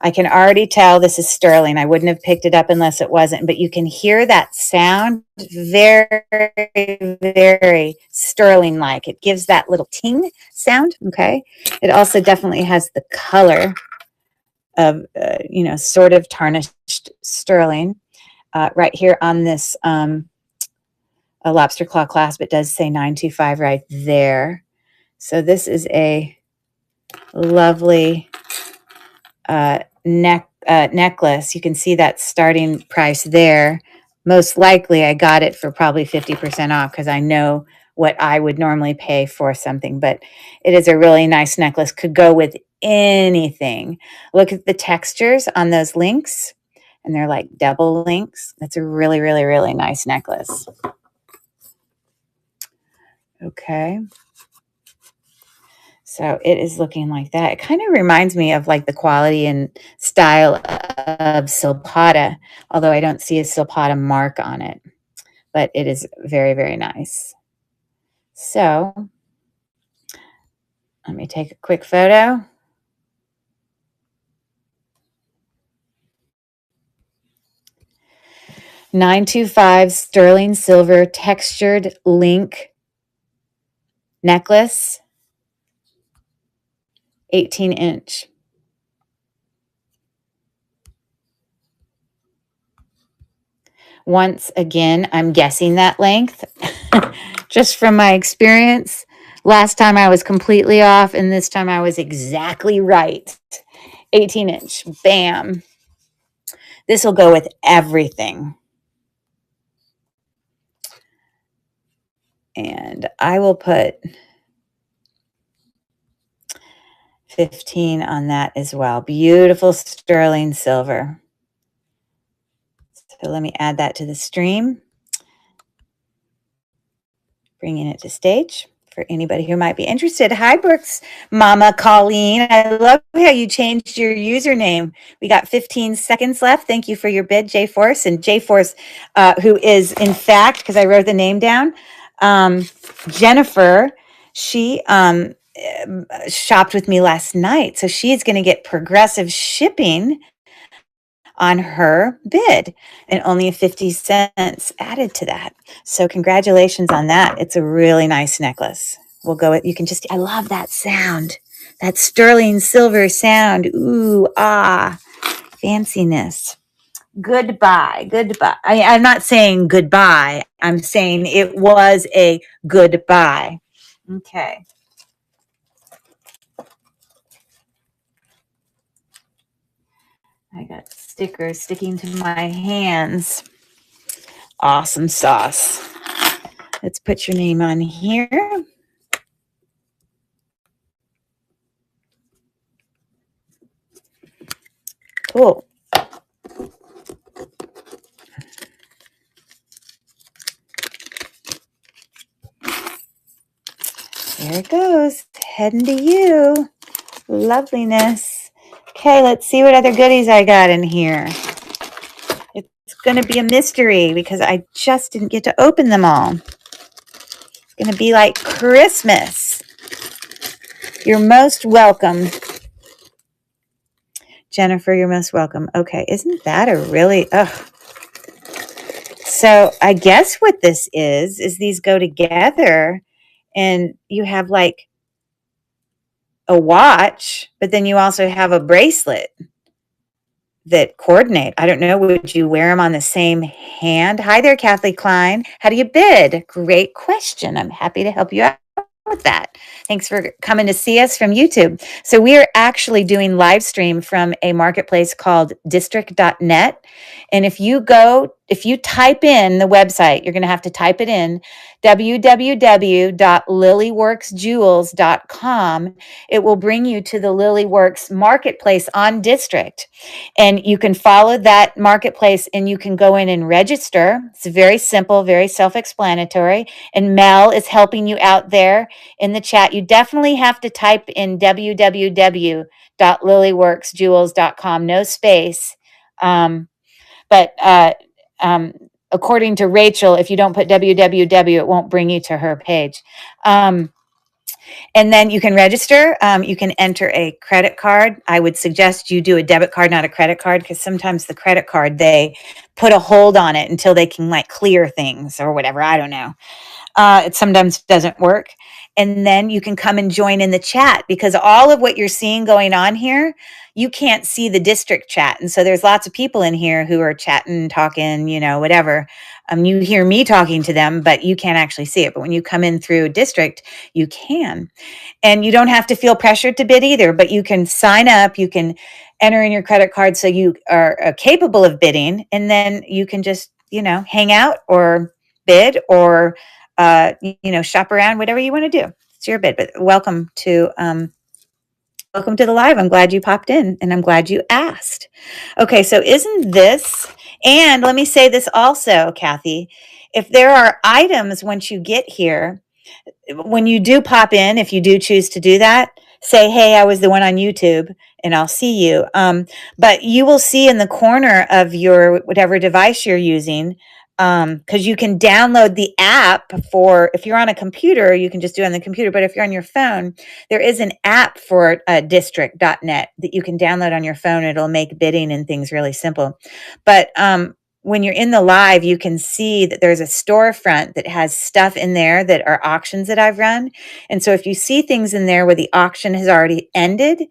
I can already tell this is sterling. I wouldn't have picked it up unless it wasn't, but you can hear that sound very, very sterling-like. It gives that little ting sound, okay? It also definitely has the color of, sort of tarnished sterling. Right here on this a lobster claw clasp, it does say 925 right there. So this is a lovely necklace. You can see that starting price there. Most likely I got it for probably 50% off because I know what I would normally pay for something, but it is a really nice necklace. Could go with anything. Look at the textures on those links, and they're like double links. That's a really, really, really nice necklace. Okay. So it is looking like that. It kind of reminds me of like the quality and style of Silpata, although I don't see a Silpata mark on it, but it is very, very nice. So let me take a quick photo. $925 sterling silver textured link necklace, 18-inch. Once again, I'm guessing that length just from my experience. Last time I was completely off, and this time I was exactly right. 18-inch. Bam. This will go with everything. And I will put 15 on that as well. Beautiful sterling silver. So let me add that to the stream. Bringing it to stage for anybody who might be interested. Hi, Brooks, Mama Colleen. I love how you changed your username. We got 15 seconds left. Thank you for your bid, J-Force. And J-Force, who is, in fact, because I wrote the name down, Jennifer, she shopped with me last night. So she's going to get progressive shipping on her bid and only 50 cents added to that. So congratulations on that. It's a really nice necklace. We'll go with, you can just, I love that sound, that sterling silver sound. Ooh, ah, fanciness. Goodbye, goodbye. I'm not saying goodbye. I'm saying it was a goodbye. Okay. I got stickers sticking to my hands. Awesome sauce. Let's put your name on here. Cool. There it goes. Heading to you. Loveliness. Okay, let's see what other goodies I got in here. It's going to be a mystery because I just didn't get to open them all. It's going to be like Christmas. You're most welcome. Jennifer, you're most welcome. Okay, isn't that a really, So I guess what this is these go together and you have like a watch, but then you also have a bracelet that coordinate. I don't know, would you wear them on the same hand? Hi there, Kathleen Klein. How do you bid? Great question. I'm happy to help you out with that. Thanks for coming to see us from YouTube. So we are actually doing live stream from a marketplace called district.net. And if you go if you type in the website, you're going to have to type it in, www.lilyworksjewels.com. It will bring you to the Lilyworks marketplace on District. And you can follow that marketplace and you can go in and register. It's very simple, very self-explanatory. And Mel is helping you out there in the chat. You definitely have to type in www.lilyworksjewels.com, no space. But according to Rachel, if you don't put www, it won't bring you to her page. And then you can register. You can enter a credit card. I would suggest you do a debit card, not a credit card, because sometimes the credit card, they put a hold on it until they can like clear things or whatever. I don't know. It sometimes doesn't work. And then you can come and join in the chat, because all of what you're seeing going on here, you can't see the district chat. And so there's lots of people in here who are chatting, talking, whatever. You hear me talking to them, but you can't actually see it. But when you come in through district, you can. And you don't have to feel pressured to bid either, but you can sign up, you can enter in your credit card so you are capable of bidding. And then you can just, hang out or bid or shop around, whatever you want to do. It's your bid. But welcome to the live. I'm glad you popped in and I'm glad you asked. Okay, so isn't this, and let me say this also, Kathy, if there are items once you get here, when you do pop in, if you do choose to do that, say, hey, I was the one on YouTube and I'll see you. But you will see in the corner of your whatever device you're using, because you can download the app for, if you're on a computer, you can just do it on the computer. But if you're on your phone, there is an app for district.net that you can download on your phone. It'll make bidding and things really simple. But when you're in the live, you can see that there's a storefront that has stuff in there that are auctions that I've run. And so if you see things in there where the auction has already ended,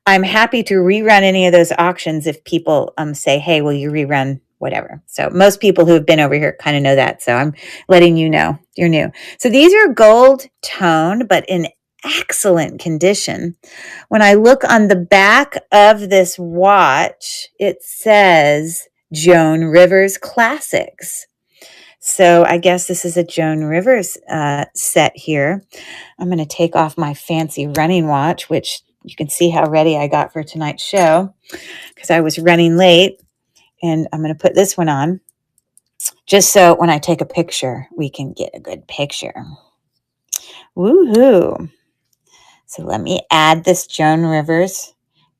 I'm happy to rerun any of those auctions if people say, hey, will you rerun whatever. So most people who have been over here kind of know that. So I'm letting you know you're new. So these are gold tone, but in excellent condition. When I look on the back of this watch, it says Joan Rivers Classics. So I guess this is a Joan Rivers set here. I'm going to take off my fancy running watch, which you can see how ready I got for tonight's show because I was running late. And I'm going to put this one on just so when I take a picture, we can get a good picture. Woohoo. So let me add this Joan Rivers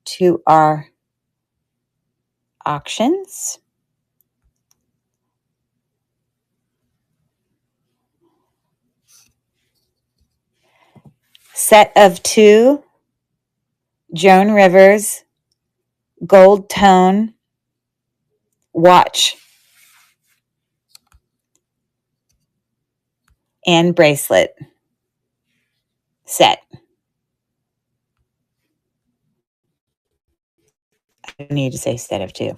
to our auctions. Set of 2 Joan Rivers gold tone watch and bracelet set. I need to say set of 2.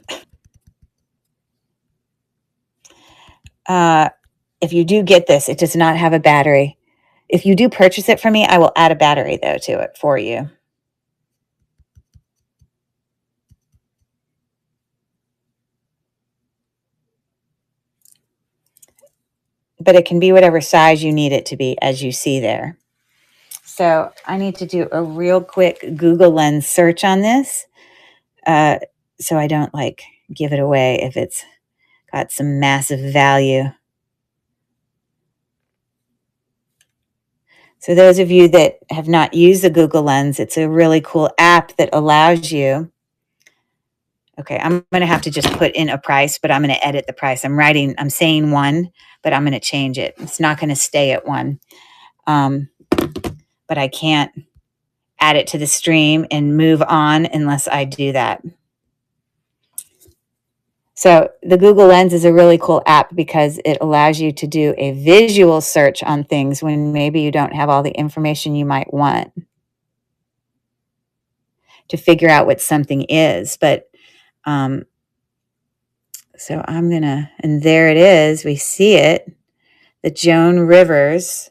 If you do get this, it does not have a battery. If you do purchase it from me, I will add a battery though to it for you. But it can be whatever size you need it to be, as you see there. So I need to do a real quick Google Lens search on this so I don't give it away if it's got some massive value. So those of you that have not used the Google Lens, it's a really cool app that allows you. Okay, I'm going to have to just put in a price, but I'm going to edit the price. I'm saying 1, but I'm going to change it. It's not going to stay at 1. But I can't add it to the stream and move on unless I do that. So the Google Lens is a really cool app because it allows you to do a visual search on things when maybe you don't have all the information you might want to figure out what something is. But so I'm going to, and there it is. We see it. The Joan Rivers.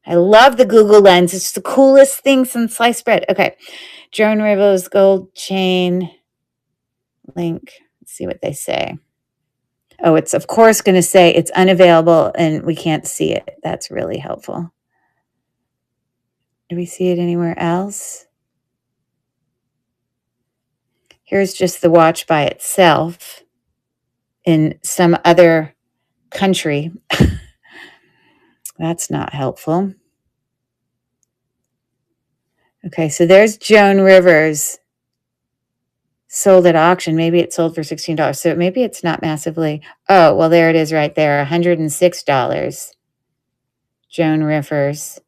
I love the Google Lens. It's the coolest thing since sliced bread. Okay. Joan Rivers gold chain link. Let's see what they say. Oh, it's of course going to say it's unavailable and we can't see it. That's really helpful. Do we see it anywhere else? Here's just the watch by itself in some other country. That's not helpful. Okay, so there's Joan Rivers sold at auction. Maybe it sold for $16. So maybe it's not massively. Oh, well, there it is right there, $106. Joan Rivers.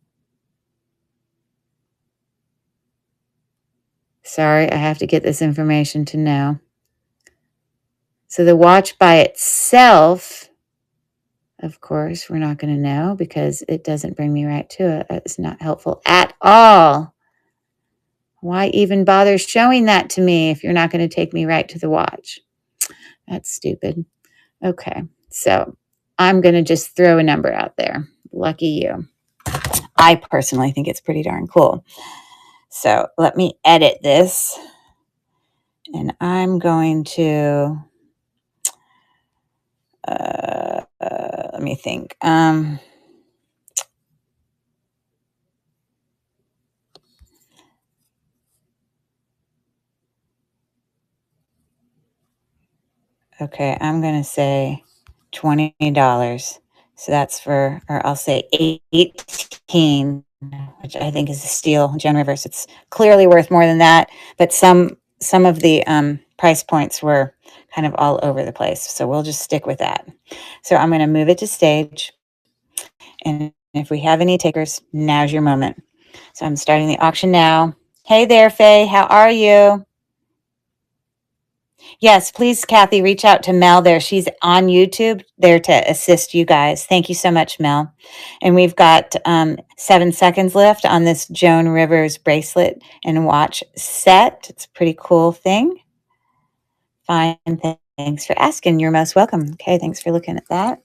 Sorry, I have to get this information to know. So the watch by itself, of course, we're not going to know because it doesn't bring me right to it. It's not helpful at all. Why even bother showing that to me if you're not going to take me right to the watch? That's stupid. Okay, so I'm going to just throw a number out there. Lucky you. I personally think it's pretty darn cool. So let me edit this. And I'm going to, let me think. Okay, I'm going to say $20. So that's for, or I'll say 18, which I think is a steal. Joan Rivers, it's clearly worth more than that. But some of the price points were kind of all over the place. So we'll just stick with that. So I'm going to move it to stage. And if we have any takers, now's your moment. So I'm starting the auction now. Hey there, Faye. How are you? Yes, please, Kathy, reach out to Mel there. She's on YouTube there to assist you guys. Thank you so much, Mel. And we've got 7 seconds left on this Joan Rivers bracelet and watch set. It's a pretty cool thing. Fine. Thanks for asking. You're most welcome. Okay, thanks for looking at that.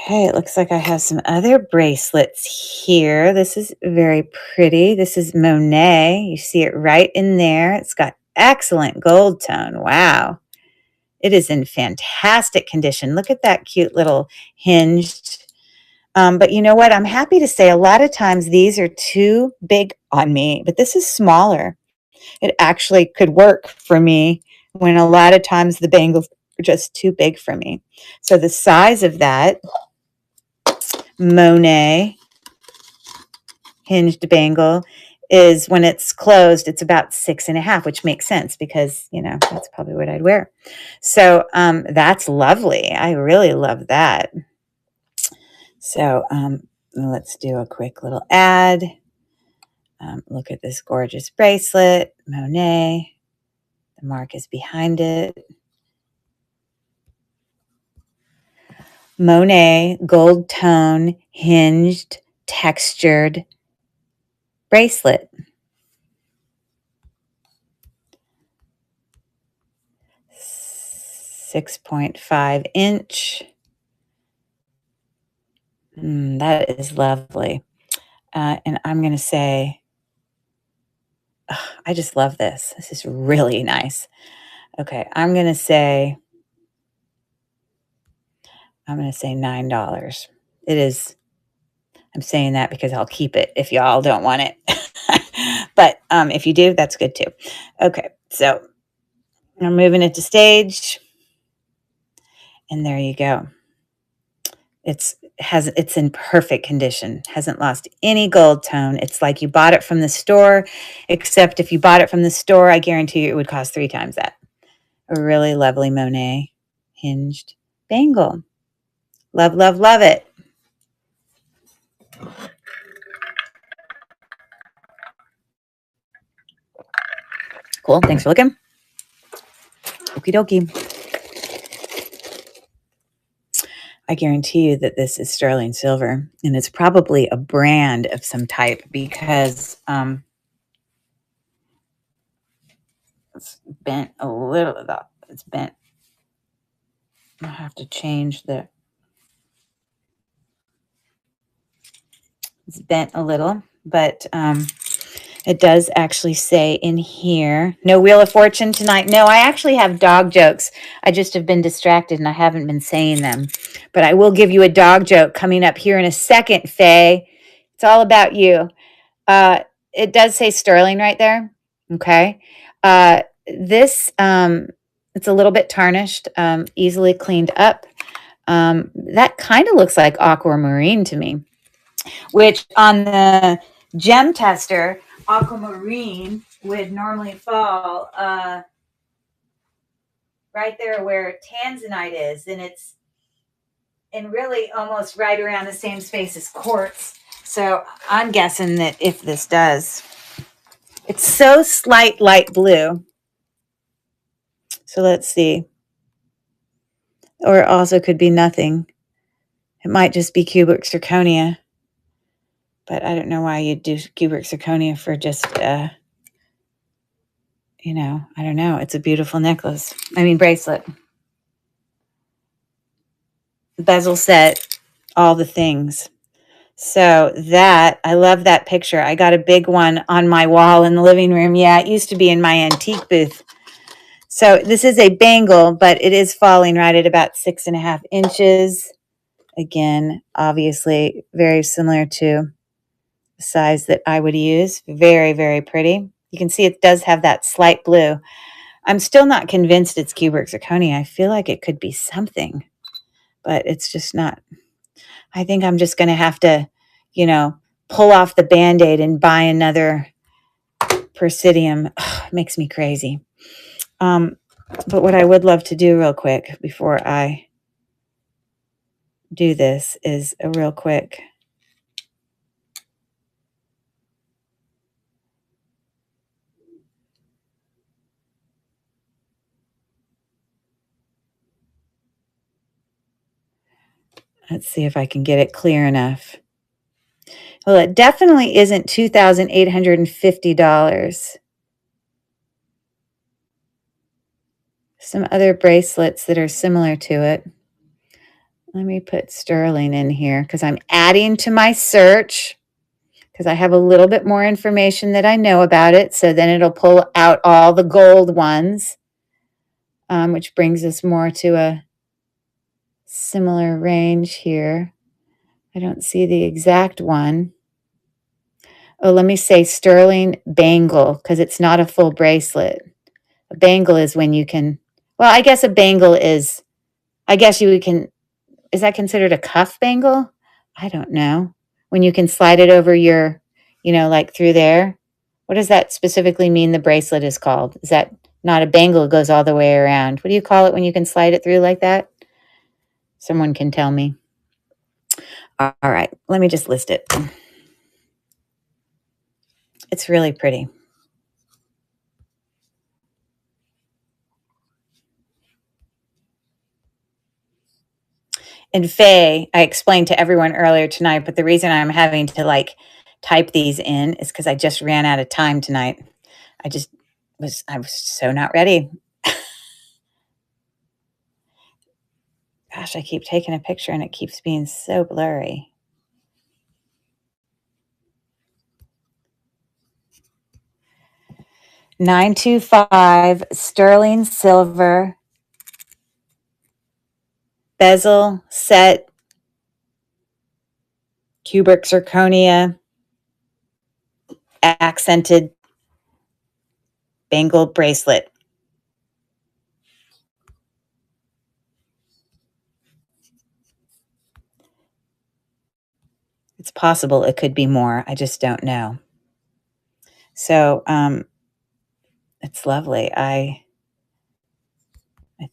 Okay, it looks like I have some other bracelets here. This is very pretty. This is Monet. You see it right in there. It's got excellent gold tone. Wow. It is in fantastic condition. Look at that cute little hinged. But you know what? I'm happy to say a lot of times these are too big on me, but this is smaller. It actually could work for me when a lot of times the bangles are just too big for me. So the size of that Monet hinged bangle is, when it's closed, it's about 6.5, which makes sense because, you know, that's probably what I'd wear. So that's lovely. I really love that. So let's do a quick little ad. Look at this gorgeous bracelet, Monet. The mark is behind it. Monet gold tone hinged textured bracelet. 6.5 inch. That is lovely. And I'm going to say, I just love this. This is really nice. Okay, I'm going to say $9. It is. I'm saying that because I'll keep it if y'all don't want it. But if you do, that's good too. Okay, so I'm moving it to stage. And there you go. It's in perfect condition. Hasn't lost any gold tone. It's like you bought it from the store, except if you bought it from the store, I guarantee you it would cost 3 times that. A really lovely Monet hinged bangle. Love, love, love it. Cool. Thanks for looking. Okie dokie. I guarantee you that this is sterling silver, and it's probably a brand of some type because it's bent a little. It's bent. I'll have to change the. It's bent a little, but It does actually say in here, no Wheel of Fortune tonight. No, I actually have dog jokes. I just have been distracted and I haven't been saying them. But I will give you a dog joke coming up here in a second, Faye. It's all about you. It does say sterling right there. Okay. This, it's a little bit tarnished, easily cleaned up. That kind of looks like aquamarine to me, which on the gem tester, aquamarine would normally fall right there where tanzanite is, and it's in really almost right around the same space as quartz. So I'm guessing that if this does, it's so slight light blue. So let's see. Or it also could be nothing. It might just be cubic zirconia. But I don't know why you'd do cubic zirconia for just, you know, I don't know. It's a beautiful necklace. I mean, bracelet. Bezel set, all the things. So that, I love that picture. I got a big one on my wall in the living room. Yeah, it used to be in my antique booth. So this is a bangle, but it is falling right at about 6.5 inches. Again, obviously very similar to the size that I would use. Very, very pretty. You can see it does have that slight blue. I'm still not convinced it's cubic zirconia. I feel like it could be something, but it's just not. I think I'm just going to have to, you know, pull off the Band-Aid and buy another Persidium. It makes me crazy. But what I would love to do real quick before I do this is a real quick. Let's see if I can get it clear enough. Well, it definitely isn't $2,850. Some other bracelets that are similar to it. Let me put sterling in here because I'm adding to my search because I have a little bit more information that I know about it. So then it'll pull out all the gold ones, which brings us more to a similar range here. I don't see the exact one. Oh, let me say sterling bangle because it's not a full bracelet. A bangle is when you can, well, I guess a bangle is, I guess you can, is that considered a cuff bangle? I don't know. When you can slide it over your, you know, like through there. What does that specifically mean the bracelet is called? Is that not a bangle? It goes all the way around. What do you call it when you can slide it through like that? Someone can tell me. All right, let me just list it. It's really pretty. And Faye, I explained to everyone earlier tonight, but the reason I'm having to like type these in is because I just ran out of time tonight. I was so not ready. Gosh, I keep taking a picture and it keeps being so blurry. $925 sterling silver bezel set cubic zirconia accented bangle bracelet. It's possible it could be more. I just don't know. So it's lovely. I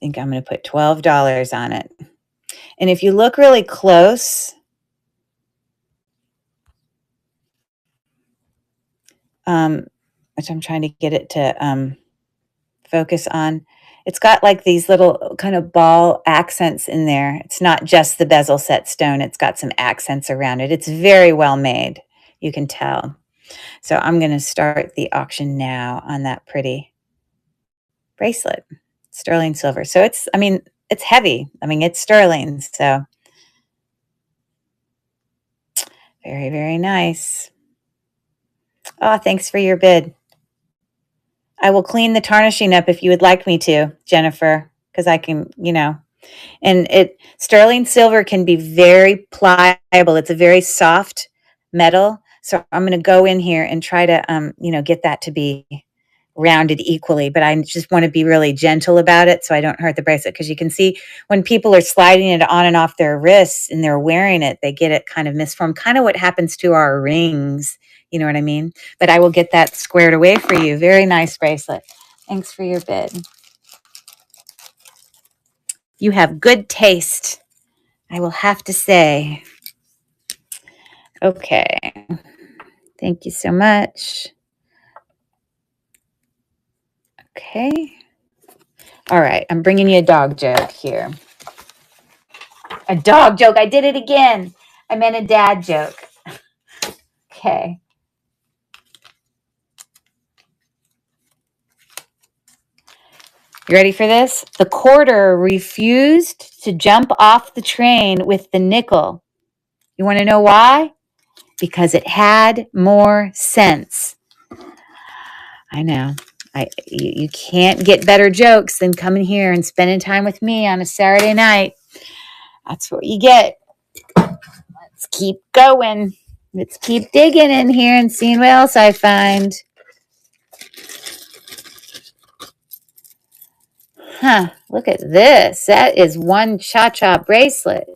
think I'm going to put $12 on it. And if you look really close, which I'm trying to get it to focus on, it's got like these little kind of ball accents in there. It's not just the bezel set stone. It's got some accents around it. It's very well made. You can tell. So I'm going to start the auction now on that pretty bracelet, sterling silver. So it's, I mean, it's heavy. I mean, it's sterling. So very, very nice. Oh, thanks for your bid. I will clean the tarnishing up if you would like me to, Jennifer, because I can, and sterling silver can be very pliable. It's a very soft metal. So I'm going to go in here and try to, get that to be rounded equally, but I just want to be really gentle about it so I don't hurt the bracelet, because you can see when people are sliding it on and off their wrists and they're wearing it, they get it kind of misformed, kind of what happens to our rings. You know what I mean? But I will get that squared away for you. Very nice bracelet. Thanks for your bid. You have good taste, I will have to say. Okay. Thank you so much. Okay. All right. I'm bringing you a dog joke here. A dog joke. I did it again. I meant a dad joke. Okay. You ready for this? The quarter refused to jump off the train with the nickel. You want to know why? Because it had more sense. I know. You can't get better jokes than coming here and spending time with me on a Saturday night. That's what you get. Let's keep going. Let's keep digging in here and seeing what else I find. Huh, look at this. That is one cha-cha bracelet.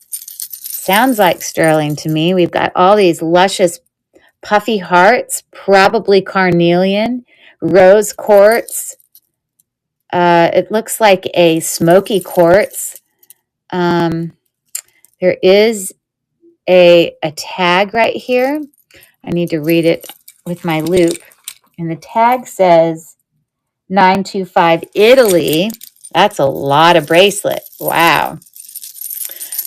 Sounds like sterling to me. We've got all these luscious puffy hearts, probably carnelian, rose quartz. It looks like a smoky quartz. There is a tag right here. I need to read it with my loop. And the tag says 925 Italy. That's a lot of bracelet. Wow.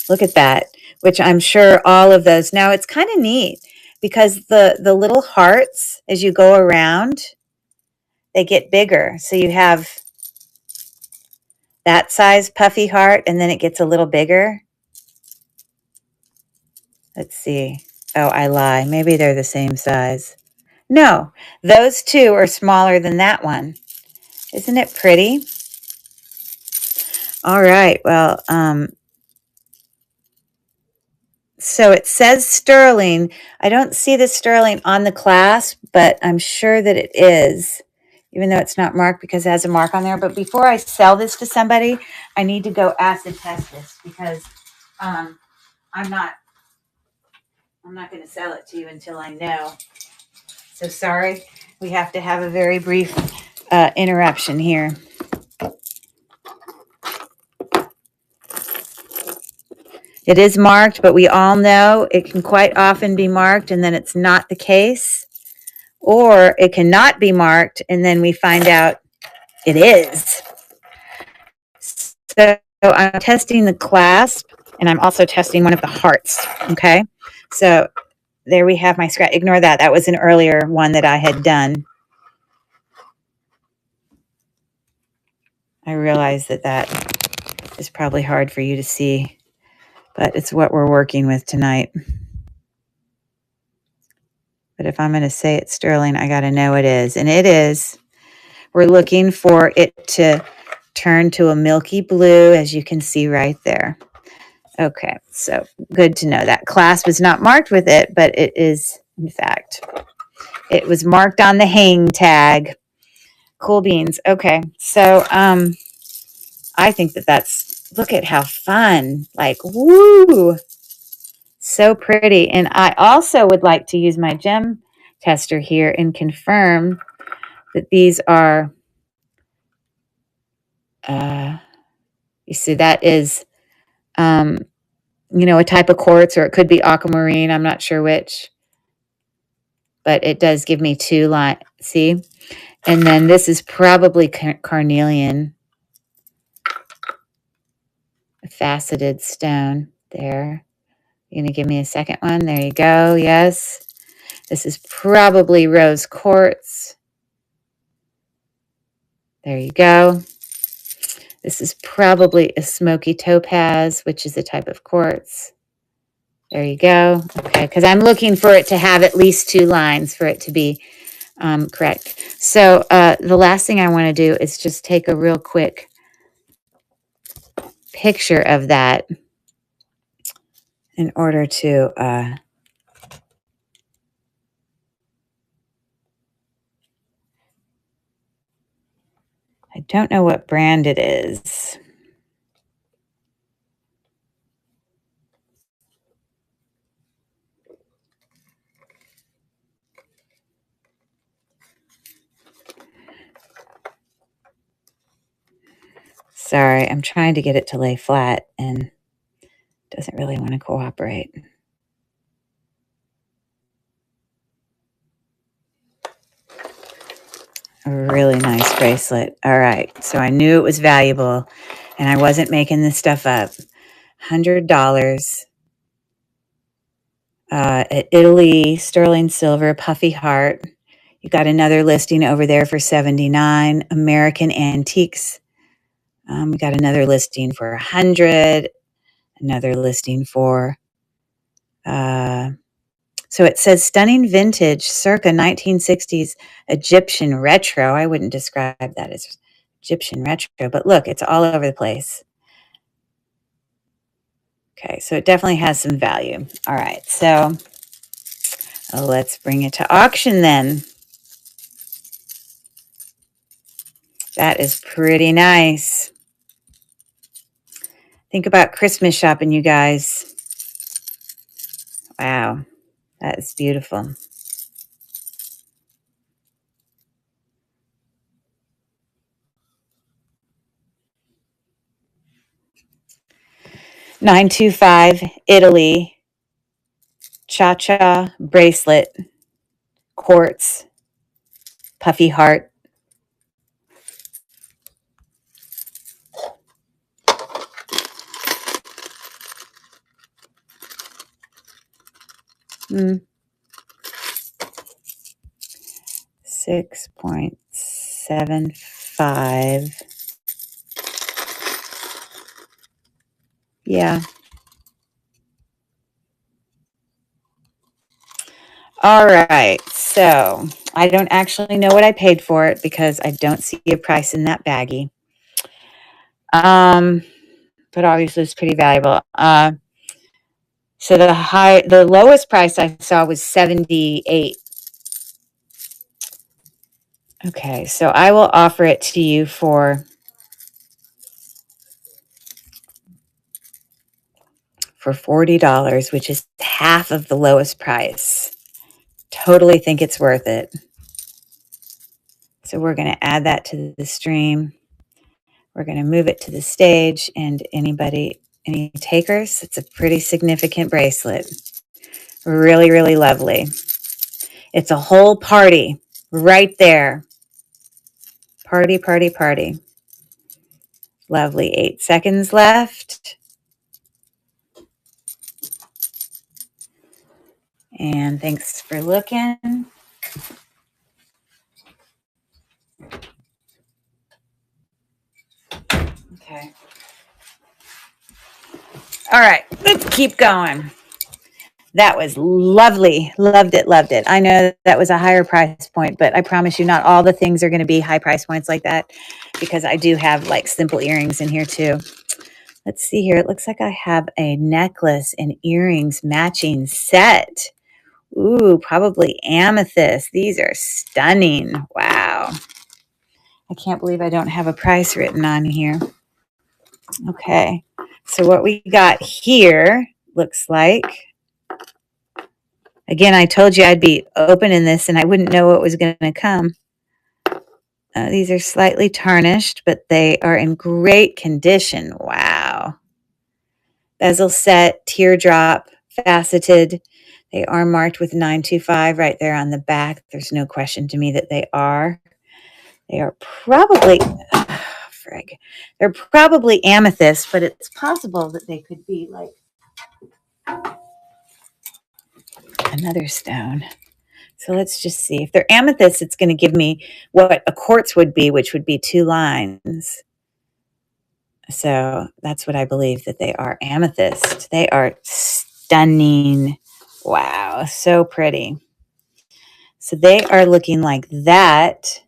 Look at that, which I'm sure all of those. Now, it's kind of neat because the little hearts, as you go around, they get bigger. So you have that size puffy heart, and then it gets a little bigger. Let's see. Oh, I lie. Maybe they're the same size. No, those two are smaller than that one. Isn't it pretty? All right. Well, so it says sterling. I don't see the sterling on the clasp, but I'm sure that it is, even though it's not marked because it has a mark on there. But before I sell this to somebody, I need to go acid test this because I'm not going to sell it to you until I know. So sorry, we have to have a very brief interruption here. It is marked, but we all know it can quite often be marked and then it's not the case. Or it cannot be marked and then we find out it is. So I'm testing the clasp and I'm also testing one of the hearts. Okay. So there we have my scratch. Ignore that. That was an earlier one that I had done. I realize that is probably hard for you to see, but it's what we're working with tonight. But if I'm going to say it's sterling, I got to know it is. And it is. We're looking for it to turn to a milky blue, as you can see right there. Okay, so good to know that. Clasp is not marked with it, but it is, in fact. It was marked on the hang tag. Cool beans. Okay, so I think that's, look at how fun. Like, woo! So pretty. And I also would like to use my gem tester here and confirm that these are, you see, that is, a type of quartz, or it could be aquamarine. I'm not sure which. But it does give me two lines. See? And then this is probably carnelian. A faceted stone there. You're going to give me a second one? There you go. Yes. This is probably rose quartz. There you go. This is probably a smoky topaz, which is a type of quartz. There you go. Okay, because I'm looking for it to have at least 2 lines for it to be correct. So the last thing I want to do is just take a real quick picture of that in order to I don't know what brand it is. Sorry, I'm trying to get it to lay flat and it doesn't really want to cooperate. A really nice bracelet. All right, so I knew it was valuable and I wasn't making this stuff up. $100. Italy, sterling silver, puffy heart. You got another listing over there for $79. American Antiques. We got another listing for $100. Another listing for, so it says stunning vintage, circa 1960s Egyptian retro. I wouldn't describe that as Egyptian retro, but look, it's all over the place. Okay, so it definitely has some value. All right, so let's bring it to auction then. That is pretty nice. Think about Christmas shopping, you guys. Wow, that is beautiful. $925 Italy cha-cha bracelet, quartz, puffy heart. Mm. 6.75. Yeah. All right. So I don't actually know what I paid for it because I don't see a price in that baggie. But obviously it's pretty valuable. So the lowest price I saw was $78. Okay, so I will offer it to you for $40, which is half of the lowest price. Totally think it's worth it. So we're going to add that to the stream. We're going to move it to the stage, and any takers? It's a pretty significant bracelet. Really, really lovely. It's a whole party right there. Party, party, party. Lovely. 8 seconds left. And thanks for looking. Okay. All right, let's keep going. That was lovely. Loved it, loved it. I know that was a higher price point, but I promise you not all the things are going to be high price points like that because I do have like simple earrings in here too. Let's see here. It looks like I have a necklace and earrings matching set. Ooh, probably amethyst. These are stunning. Wow. I can't believe I don't have a price written on here. Okay. So what we got here looks like, again, I told you I'd be opening this and I wouldn't know what was going to come. These are slightly tarnished, but they are in great condition. Wow. Bezel set, teardrop, faceted. They are marked with 925 right there on the back. There's no question to me that they are. They are probably, they're probably amethyst, but it's possible that they could be like another stone. So let's just see. If they're amethyst, it's going to give me what a quartz would be, which would be 2 lines. So that's what I believe that they are. Amethyst. They are stunning. stunning. Wow, so pretty. So they are looking like that.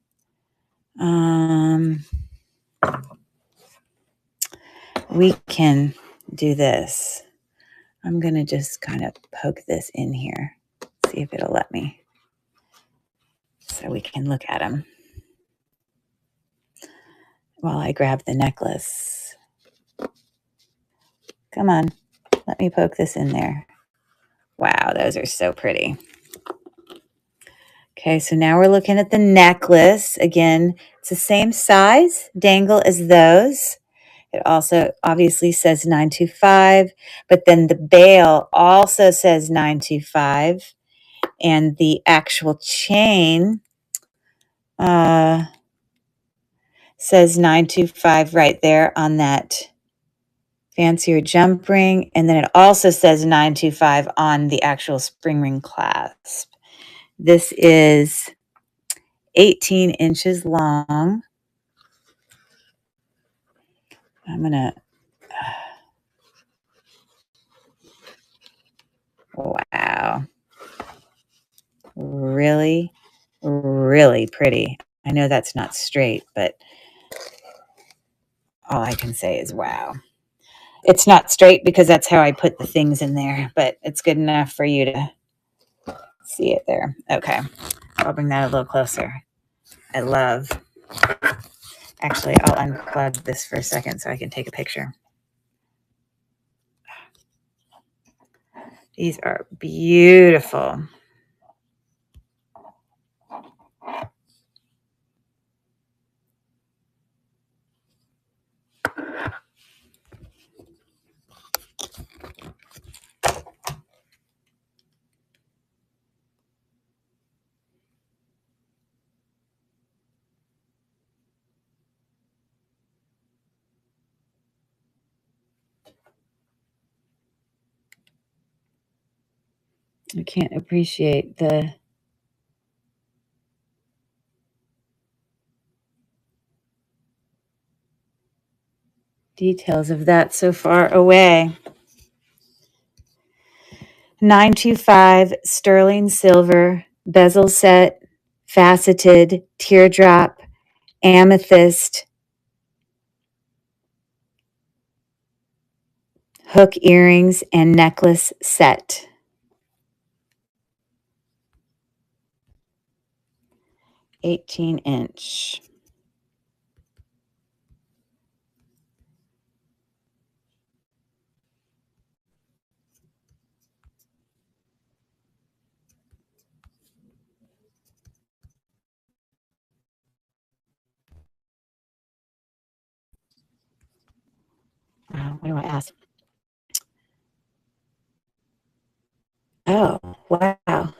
We can do this. I'm going to just kind of poke this in here. See if it'll let me. So we can look at them while I grab the necklace. Come on, let me poke this in there. Wow, those are so pretty. Okay, so now we're looking at the necklace. Again, it's the same size dangle as those. It also obviously says 925, but then the bail also says 925, and the actual chain says 925 right there on that fancier jump ring, and then it also says 925 on the actual spring ring clasp. This is 18 inches long. I'm gonna, wow, really, really pretty. I know that's not straight, but all I can say is wow. It's not straight because that's how I put the things in there, but it's good enough for you to see it there. Okay, I'll bring that a little closer. I love, actually, I'll unplug this for a second so I can take a picture. These are beautiful. I can't appreciate the details of that so far away. 925 sterling silver, bezel set, faceted, teardrop, amethyst, hook earrings, and necklace set. 18-inch. What do I ask? Oh, wow.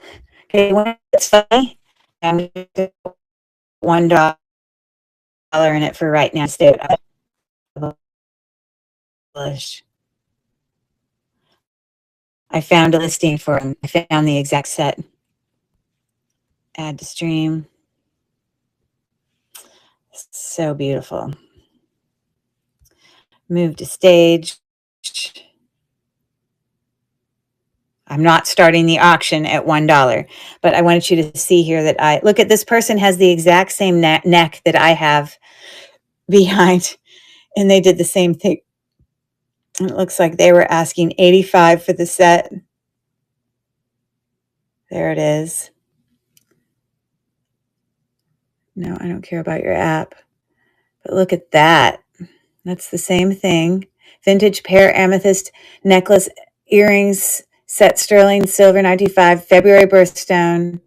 Okay, when it's funny, I'm going to put $1 in it for right now. Stay published. I found a listing for them. I found the exact set. Add to stream. So beautiful. Move to stage. I'm not starting the auction at $1, but I wanted you to see here that look at this person has the exact same neck that I have behind, and they did the same thing. It looks like they were asking $85 for the set. There it is. No, I don't care about your app, but look at that. That's the same thing. Vintage pear amethyst necklace, earrings, set sterling silver 95, February birthstone,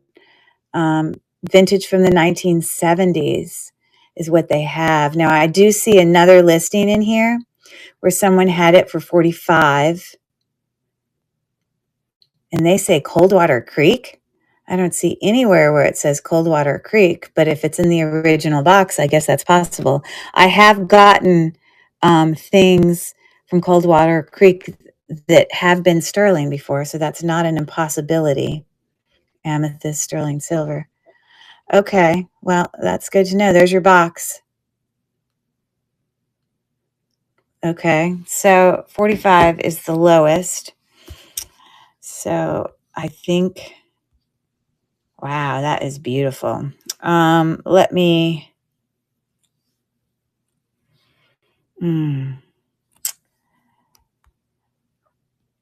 vintage from the 1970s is what they have. Now I do see another listing in here where someone had it for $45, and they say Coldwater Creek. I don't see anywhere where it says Coldwater Creek, but if it's in the original box, I guess that's possible. I have gotten things from Coldwater Creek that have been sterling before, so that's not an impossibility. Amethyst, sterling silver. Okay, well, that's good to know. There's your box. Okay, so 45 is the lowest. So I think, wow, that is beautiful. Let me,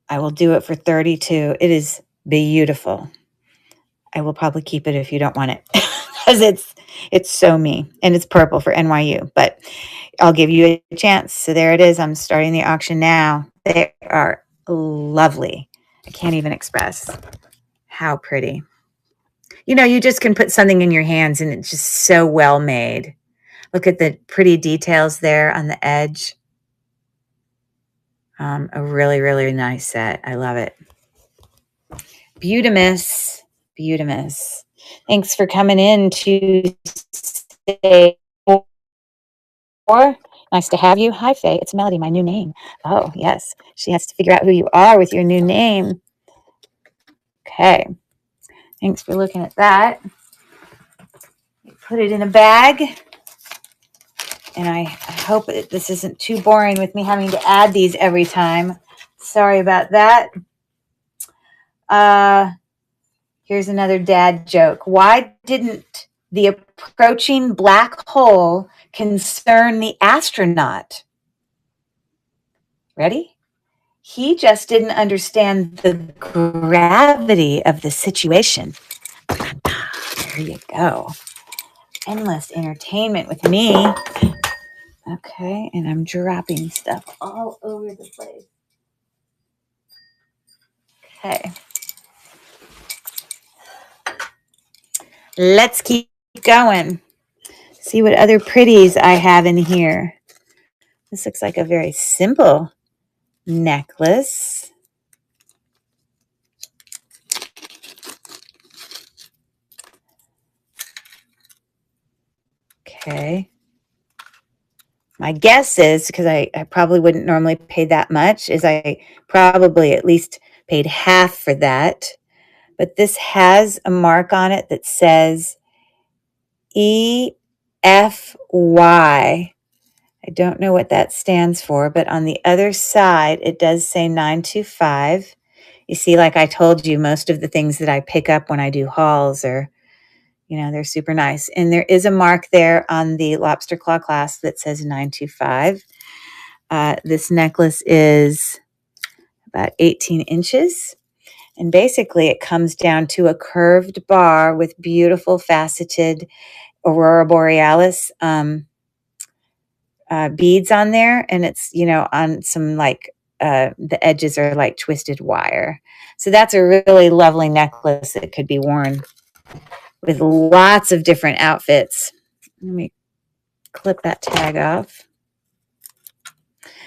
I will do it for 32. It is beautiful. I will probably keep it if you don't want it because it's so me, and it's purple for NYU, but I'll give you a chance. So there it is. I'm starting the auction now. They are lovely. I can't even express how pretty. You know, you just can put something in your hands and it's just so well made. Look at the pretty details there on the edge. A really, really nice set. I love it. Beautimus. Beautimus. Thanks for coming in to say more. Nice to have you. Hi, Faye. It's Melody, my new name. Oh, yes. She has to figure out who you are with your new name. Okay. Thanks for looking at that. Put it in a bag. And I hope that this isn't too boring with me having to add these every time. Sorry about that. Here's another dad joke. Why didn't the approaching black hole concern the astronaut? Ready? He just didn't understand the gravity of the situation. There you go. Endless entertainment with me. Okay, and I'm dropping stuff all over the place. Okay. Let's keep going. See what other pretties I have in here. This looks like a very simple necklace. Okay. My guess is, because I probably wouldn't normally pay that much, is I probably at least paid half for that. But this has a mark on it that says EFY. I don't know what that stands for, but on the other side, it does say 925. You see, like I told you, most of the things that I pick up when I do hauls are, you know, they're super nice. And there is a mark there on the lobster claw clasp that says 925. This necklace is about 18 inches. And basically, it comes down to a curved bar with beautiful faceted Aurora Borealis beads on there. And it's, you know, on some like, the edges are like twisted wire. So that's a really lovely necklace that could be worn with lots of different outfits. Let me clip that tag off.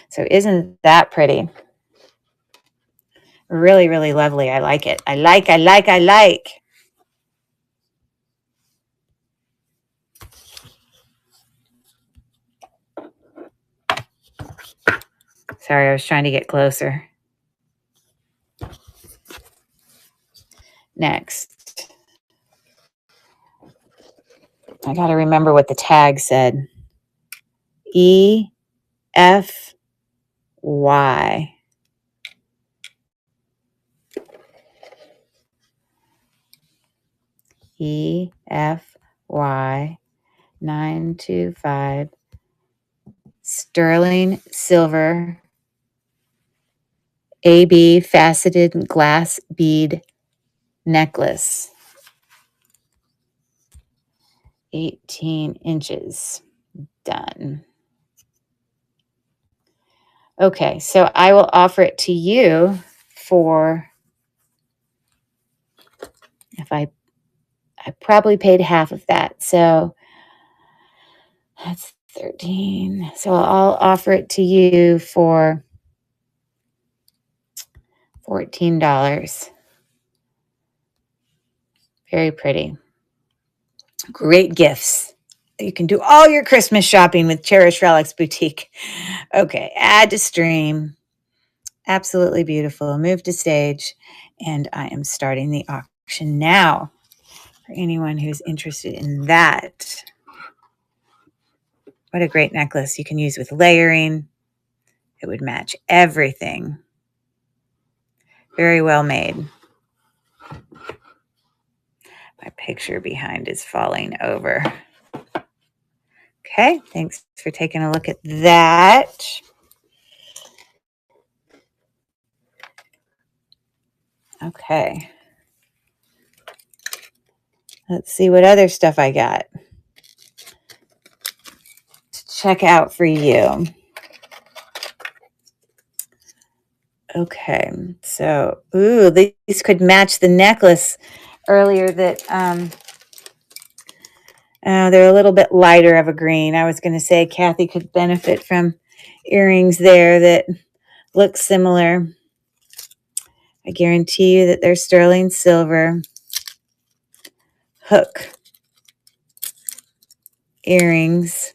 So isn't that pretty? Really, really lovely. I like it. I like. Sorry, I was trying to get closer. Next. I got to remember what the tag said. EFY. EFY 925 sterling silver AB faceted glass bead necklace. 18 inches. Done. Okay, so I will offer it to you for, if I probably paid half of that. So that's 13. So I'll offer it to you for $14. Very pretty. Great gifts. You can do all your Christmas shopping with Cherish Relics Boutique. Okay, add to stream. Absolutely beautiful. Move to stage. And I am starting the auction now for anyone who's interested in that. What a great necklace you can use with layering. It would match everything. Very well made. My picture behind is falling over. Okay, thanks for taking a look at that. Okay. Let's see what other stuff I got to check out for you. Okay, so, ooh, these could match the necklace earlier that, they're a little bit lighter of a green. I was going to say Kathy could benefit from earrings there that look similar. I guarantee you that they're sterling silver hook earrings.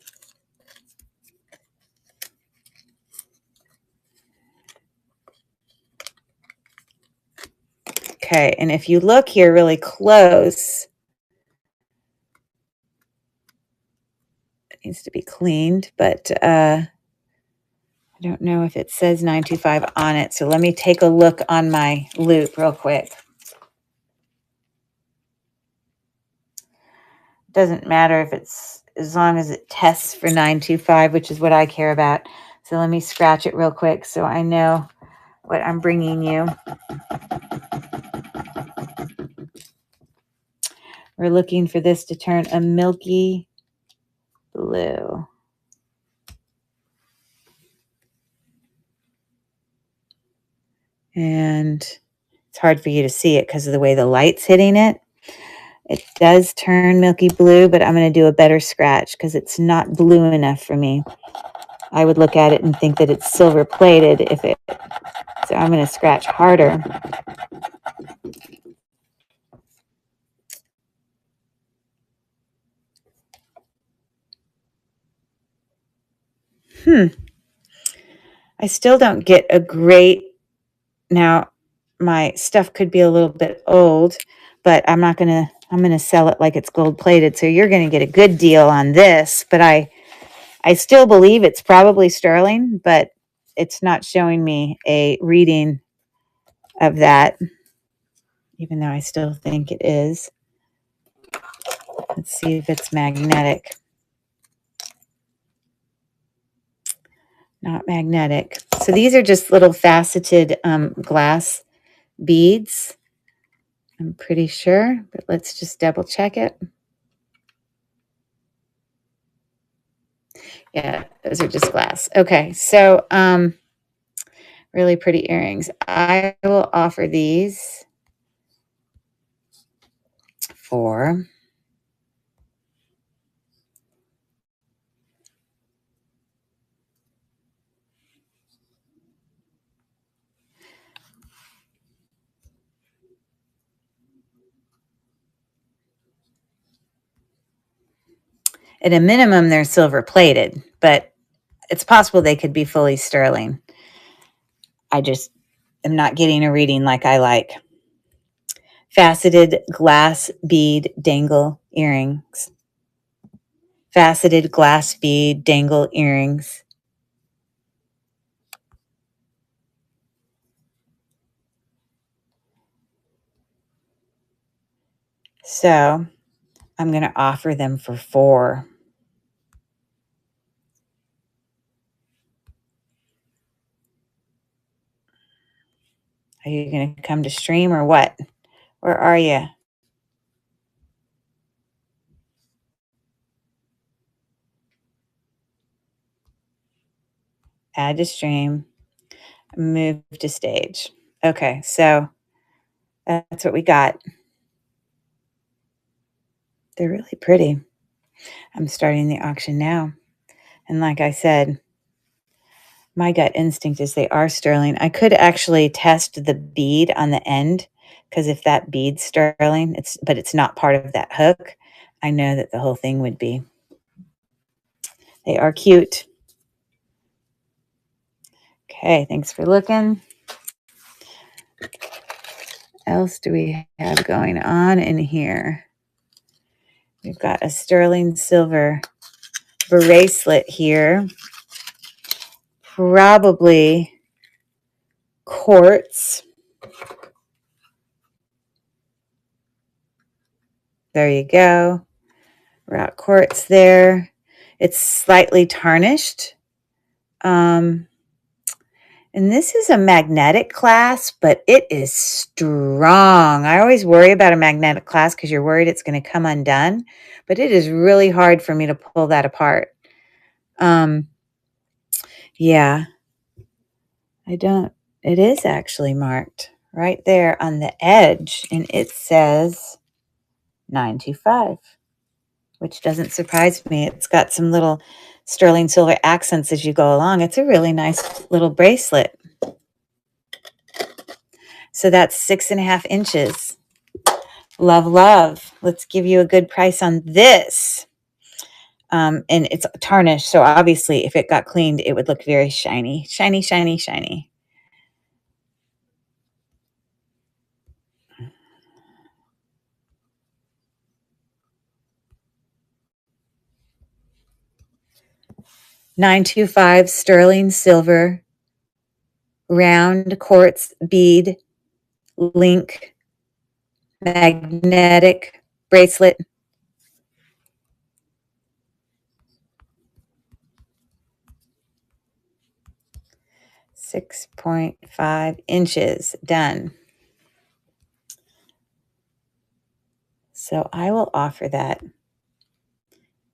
Okay, and if you look here really close, it needs to be cleaned, but I don't know if it says 925 on it, so let me take a look on my loop real quick. Doesn't matter if it's, as long as it tests for 925, which is what I care about. So let me scratch it real quick so I know what I'm bringing you. We're looking for this to turn a milky blue. And it's hard for you to see it because of the way the light's hitting it. It does turn milky blue, but I'm going to do a better scratch because it's not blue enough for me. I would look at it and think that it's silver plated if it, so I'm going to scratch harder. I still don't get a great, now my stuff could be a little bit old, but I'm going to sell it like it's gold plated. So you're going to get a good deal on this, but I still believe it's probably sterling, but it's not showing me a reading of that, even though I still think it is. Let's see if it's magnetic. Not magnetic. So these are just little faceted glass beads, I'm pretty sure, but let's just double check it. Yeah, those are just glass. Okay, so really pretty earrings. I will offer these for at a minimum, they're silver plated, but it's possible they could be fully sterling. I just am not getting a reading like I like. Faceted glass bead dangle earrings. Faceted glass bead dangle earrings. So I'm going to offer them for $4. Are you going to come to stream or what? Where are you? Add to stream. Move to stage. Okay, so that's what we got. They're really pretty. I'm starting the auction now. And like I said, my gut instinct is they are sterling. I could actually test the bead on the end, because if that bead's sterling, but it's not part of that hook, I know that the whole thing would be. They are cute. Okay, thanks for looking. What else do we have going on in here? We've got a sterling silver bracelet here. Probably quartz. There you go. Rock quartz there. It's slightly tarnished. And this is a magnetic clasp, but it is strong. I always worry about a magnetic clasp because you're worried it's going to come undone, but it is really hard for me to pull that apart. Yeah, it is actually marked right there on the edge, and it says 925, which doesn't surprise me. It's got some little sterling silver accents as you go along. It's a really nice little bracelet. So that's 6.5 inches. Love, love. Let's give you a good price on this. And it's tarnished, so obviously if it got cleaned, it would look very shiny. Shiny, shiny, shiny. $925 sterling silver, round quartz bead, link, magnetic bracelet. $6.5 done. So I will offer that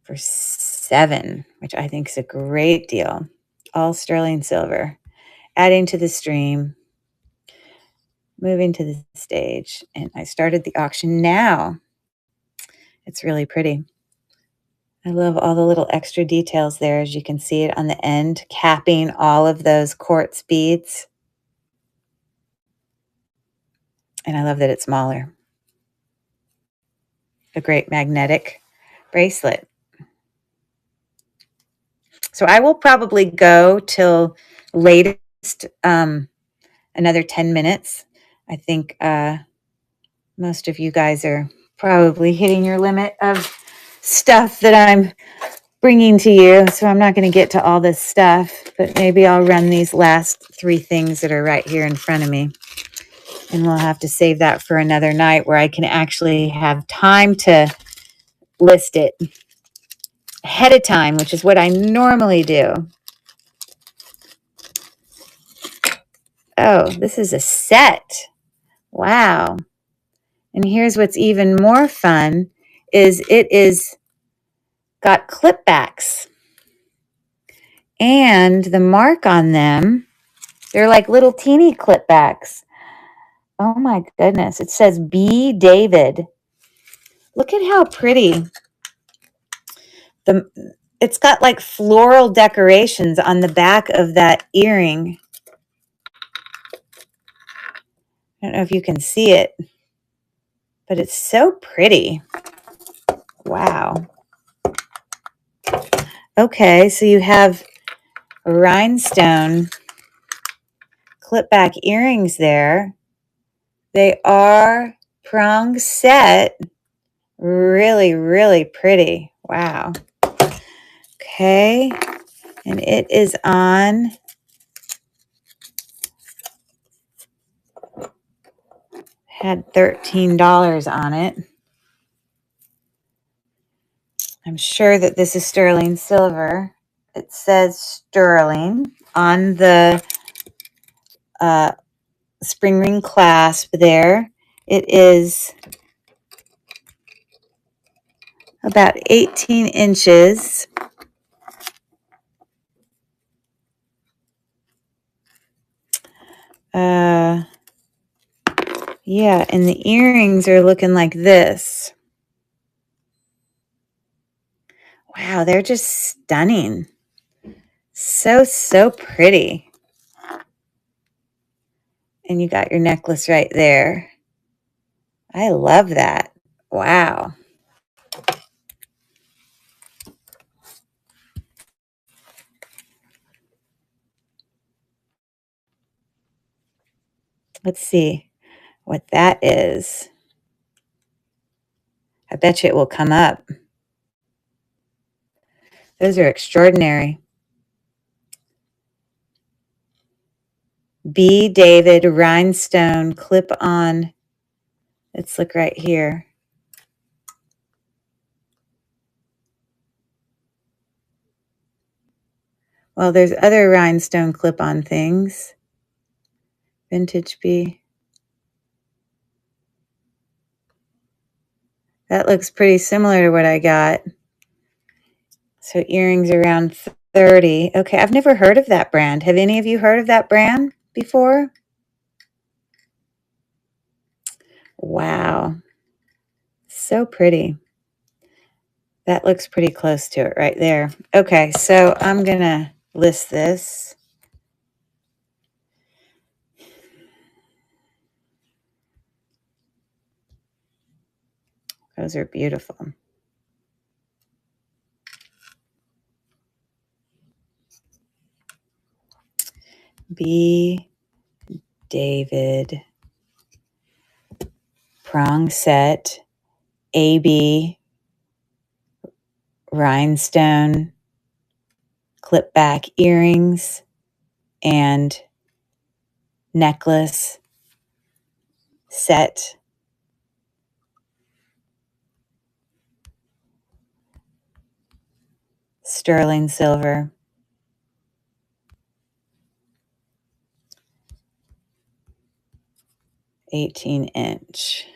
for $7, which I think is a great deal. All sterling silver. Adding to the stream, moving to the stage, and I started the auction now. It's really pretty. I love all the little extra details there, as you can see it on the end, capping all of those quartz beads. And I love that it's smaller. A great magnetic bracelet. So I will probably go till latest another 10 minutes. I think most of you guys are probably hitting your limit of stuff that I'm bringing to you. So I'm not going to get to all this stuff, but maybe I'll run these last 3 things that are right here in front of me. And we'll have to save that for another night where I can actually have time to list it ahead of time, which is what I normally do. Oh, this is a set. Wow. And here's what's even more fun is it is got clip backs. And the mark on them, they're like little teeny clip backs. Oh my goodness. It says B. David. Look at how pretty. It's got like floral decorations on the back of that earring. I don't know if you can see it, but it's so pretty. Wow. Okay, so you have rhinestone clip back earrings there. They are prong set. Really, really pretty. Wow. Okay, and it is on had $13 on it. I'm sure that this is sterling silver. It says sterling on the spring ring clasp there. It is about 18 inches. Yeah, and the earrings are looking like this. Wow, they're just stunning. So, so pretty. And you got your necklace right there. I love that. Wow. Let's see what that is. I bet you it will come up. Those are extraordinary. B. David rhinestone clip-on. Let's look right here. Well, there's other rhinestone clip-on things. Vintage bee. That looks pretty similar to what I got. So earrings around 30. Okay, I've never heard of that brand. Have any of you heard of that brand before? Wow. So pretty. That looks pretty close to it right there. Okay, so I'm going to list this. Those are beautiful. B. David. Prong set. AB. Rhinestone. Clip back earrings. And necklace set. Sterling silver. 18-inch.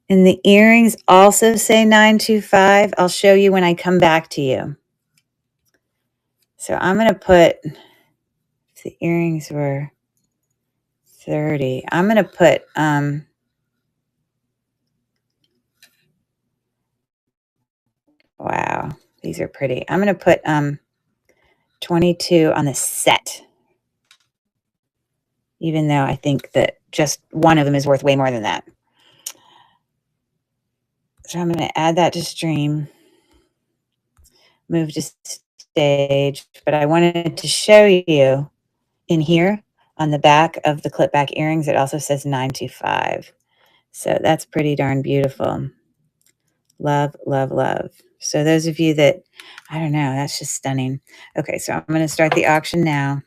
And the earrings also say 925. I'll show you when I come back to you. So I'm going to put, if the earrings were 30, I'm going to put, wow, these are pretty. I'm going to put 22 on the set. Even though I think that just one of them is worth way more than that. So I'm going to add that to stream. Move to stage. But I wanted to show you in here on the back of the clip back earrings, it also says 925. So that's pretty darn beautiful. Love, love, love. So those of you that, I don't know, that's just stunning. Okay, so I'm going to start the auction now.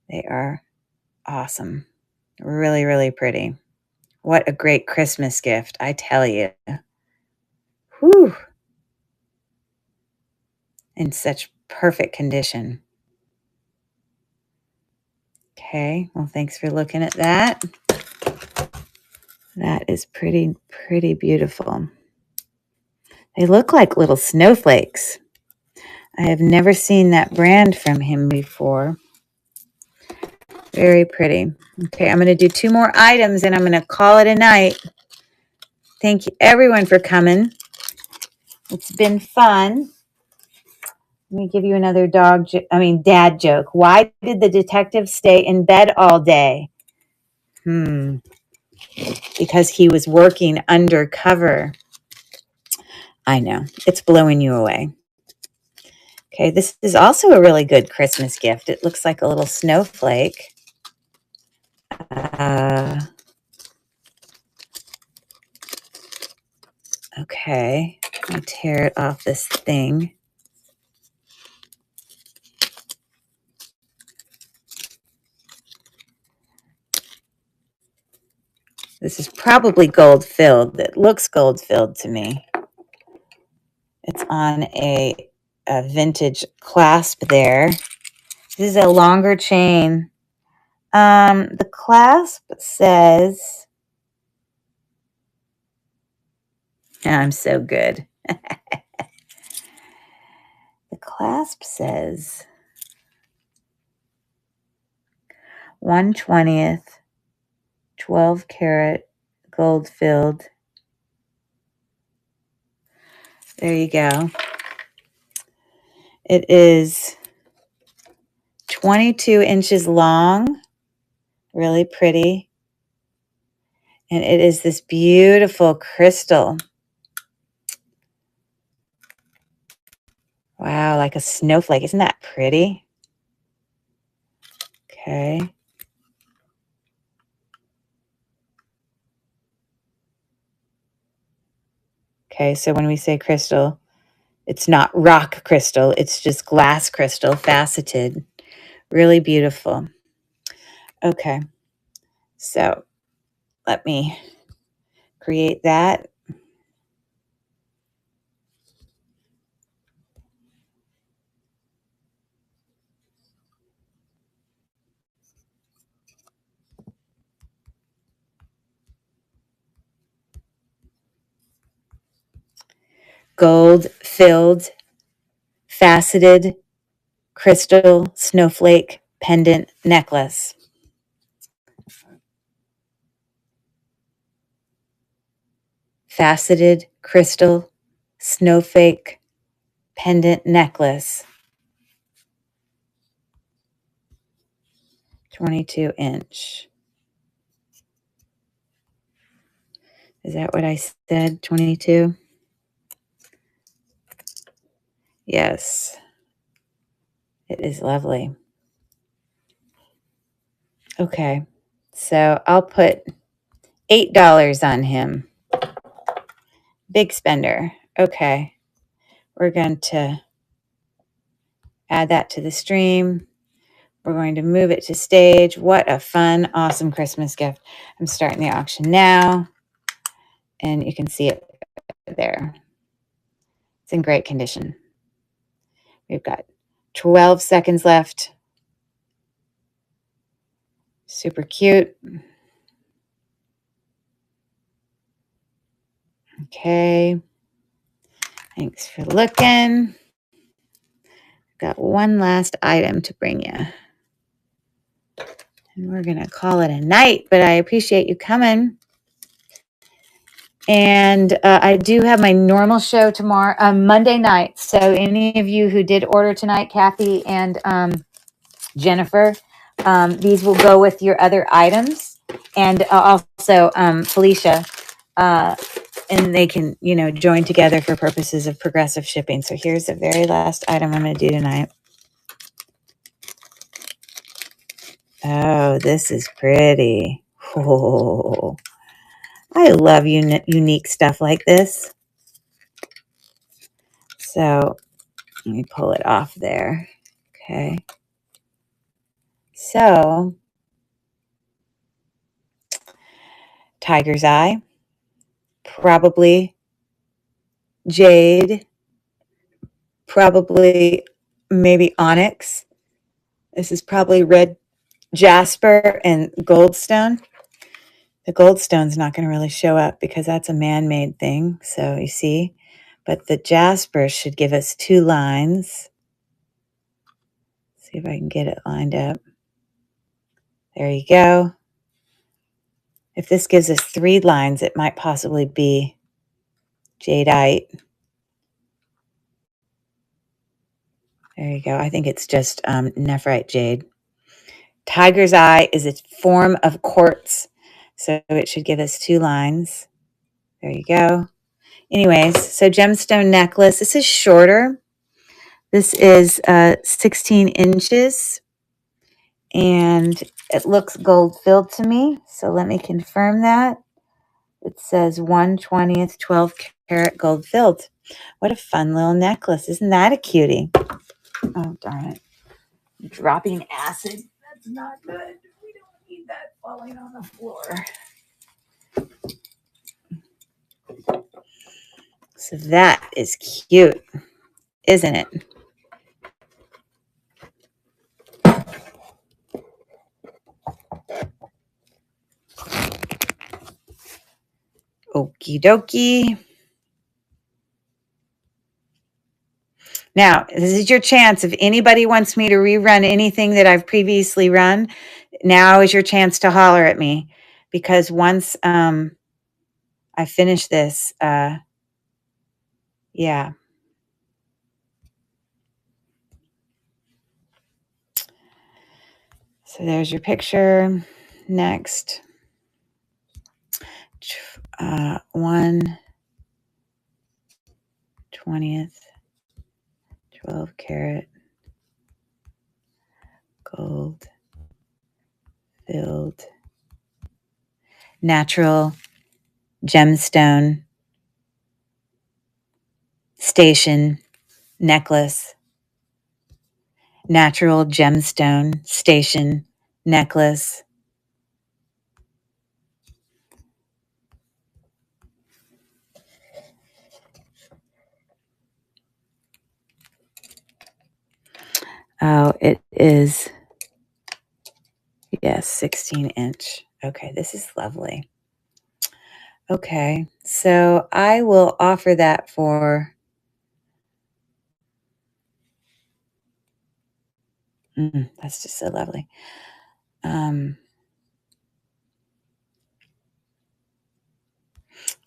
They are awesome. Really, really pretty. What a great Christmas gift, I tell you. Whew. In such perfect condition. Okay, well, thanks for looking at that. That is pretty, pretty beautiful. They look like little snowflakes. I have never seen that brand from him before. Very pretty. Okay, I'm going to do 2 more items and I'm going to call it a night. Thank you, everyone, for coming. It's been fun. Let me give you another dad joke. Why did the detective stay in bed all day? Because he was working undercover. I know. It's blowing you away. Okay, this is also a really good Christmas gift. It looks like a little snowflake. Okay, let me tear it off this thing. This is probably gold filled. It looks gold filled to me. It's on a vintage clasp there. This is a longer chain. The clasp says, I'm so good. The clasp says 1/20, 12 karat, gold filled. There you go. It is 22 inches long, really pretty. And it is this beautiful crystal. Wow, like a snowflake. Isn't that pretty? Okay. Okay, so when we say crystal, it's not rock crystal. It's just glass crystal, faceted. Really beautiful. Okay, so let me create that. gold-filled, faceted crystal snowflake pendant necklace. Faceted crystal snowflake pendant necklace. 22-inch. Is that what I said? 22? Yes. It is lovely. Okay. So I'll put $8 on him. Big spender. Okay. We're going to add that to the stream. We're going to move it to stage. What a fun, awesome Christmas gift. I'm starting the auction now. And you can see it there. It's in great condition. We've got 12 seconds left. Super cute. Okay. Thanks for looking. Got one last item to bring you. And we're going to call it a night, but I appreciate you coming. And I do have my normal show tomorrow, Monday night. So any of you who did order tonight, Kathy and Jennifer, these will go with your other items. And also Felicia, and they can, join together for purposes of progressive shipping. So here's the very last item I'm going to do tonight. Oh, this is pretty. Oh, I love unique stuff like this. So let me pull it off there. Okay. So, tiger's eye, probably jade, probably maybe onyx. This is probably red jasper and goldstone. The goldstone's not going to really show up because that's a man-made thing. So you see, but the jasper should give us 2 lines. See if I can get it lined up. There you go. If this gives us 3 lines, it might possibly be jadeite. There you go. I think it's just nephrite jade. Tiger's eye is a form of quartz, so it should give us 2 lines. There you go. Anyways, so gemstone necklace. This is shorter. This is 16 inches, and it looks gold-filled to me. So let me confirm that. It says 1/20th 12-karat gold-filled. What a fun little necklace. Isn't that a cutie? Oh, darn it. I'm dropping acid. That's not good. We don't need that falling on the floor. So that is cute, isn't it? Okie dokie. Now, this is your chance. If anybody wants me to rerun anything that I've previously run, now is your chance to holler at me. Because once I finish this, yeah. So there's your picture. Next. 1/20th 12-karat gold filled natural gemstone station necklace. Natural gemstone station necklace. Oh, it is, yes, 16-inch. Okay, this is lovely. Okay, so I will offer that for That's just so lovely.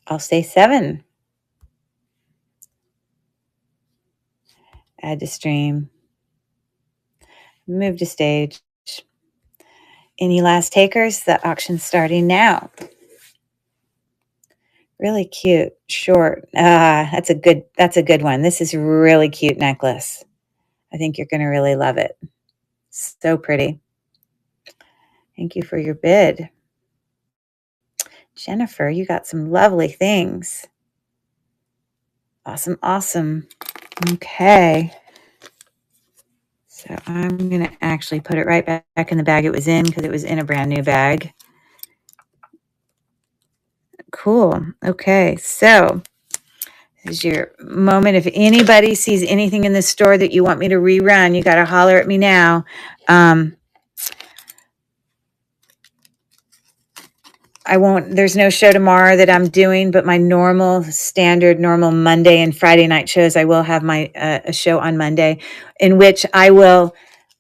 I'll say 7. Add to stream. Move to stage. Any last takers? The auction's starting now. Really cute, short. That's a good one. This is a really cute necklace. I think you're going to really love it. So pretty. Thank you for your bid. Jennifer, you got some lovely things. Awesome, awesome. Okay. So I'm going to actually put it right back in the bag it was in because it was in a brand new bag. Cool. Okay. So this is your moment. If anybody sees anything in the store that you want me to rerun, you got to holler at me now. There's no show tomorrow that I'm doing, but my normal Monday and Friday night shows, I will have my a show on Monday in which I will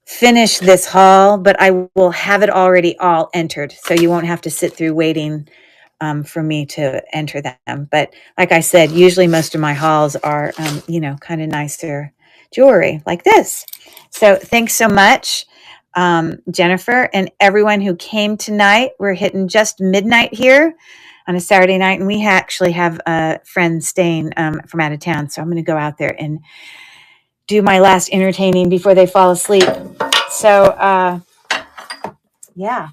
finish this haul, but I will have it already all entered. So you won't have to sit through waiting for me to enter them. But like I said, usually most of my hauls are, kind of nicer jewelry like this. So thanks so much, Jennifer, and everyone who came tonight. We're hitting just midnight here on a Saturday night, and we actually have a friend staying from out of town. So I'm going to go out there and do my last entertaining before they fall asleep. So, yeah.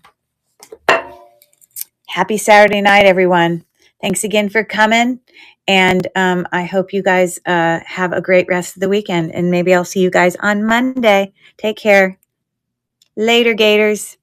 Happy Saturday night, everyone. Thanks again for coming. And I hope you guys have a great rest of the weekend. And maybe I'll see you guys on Monday. Take care. Later, Gators.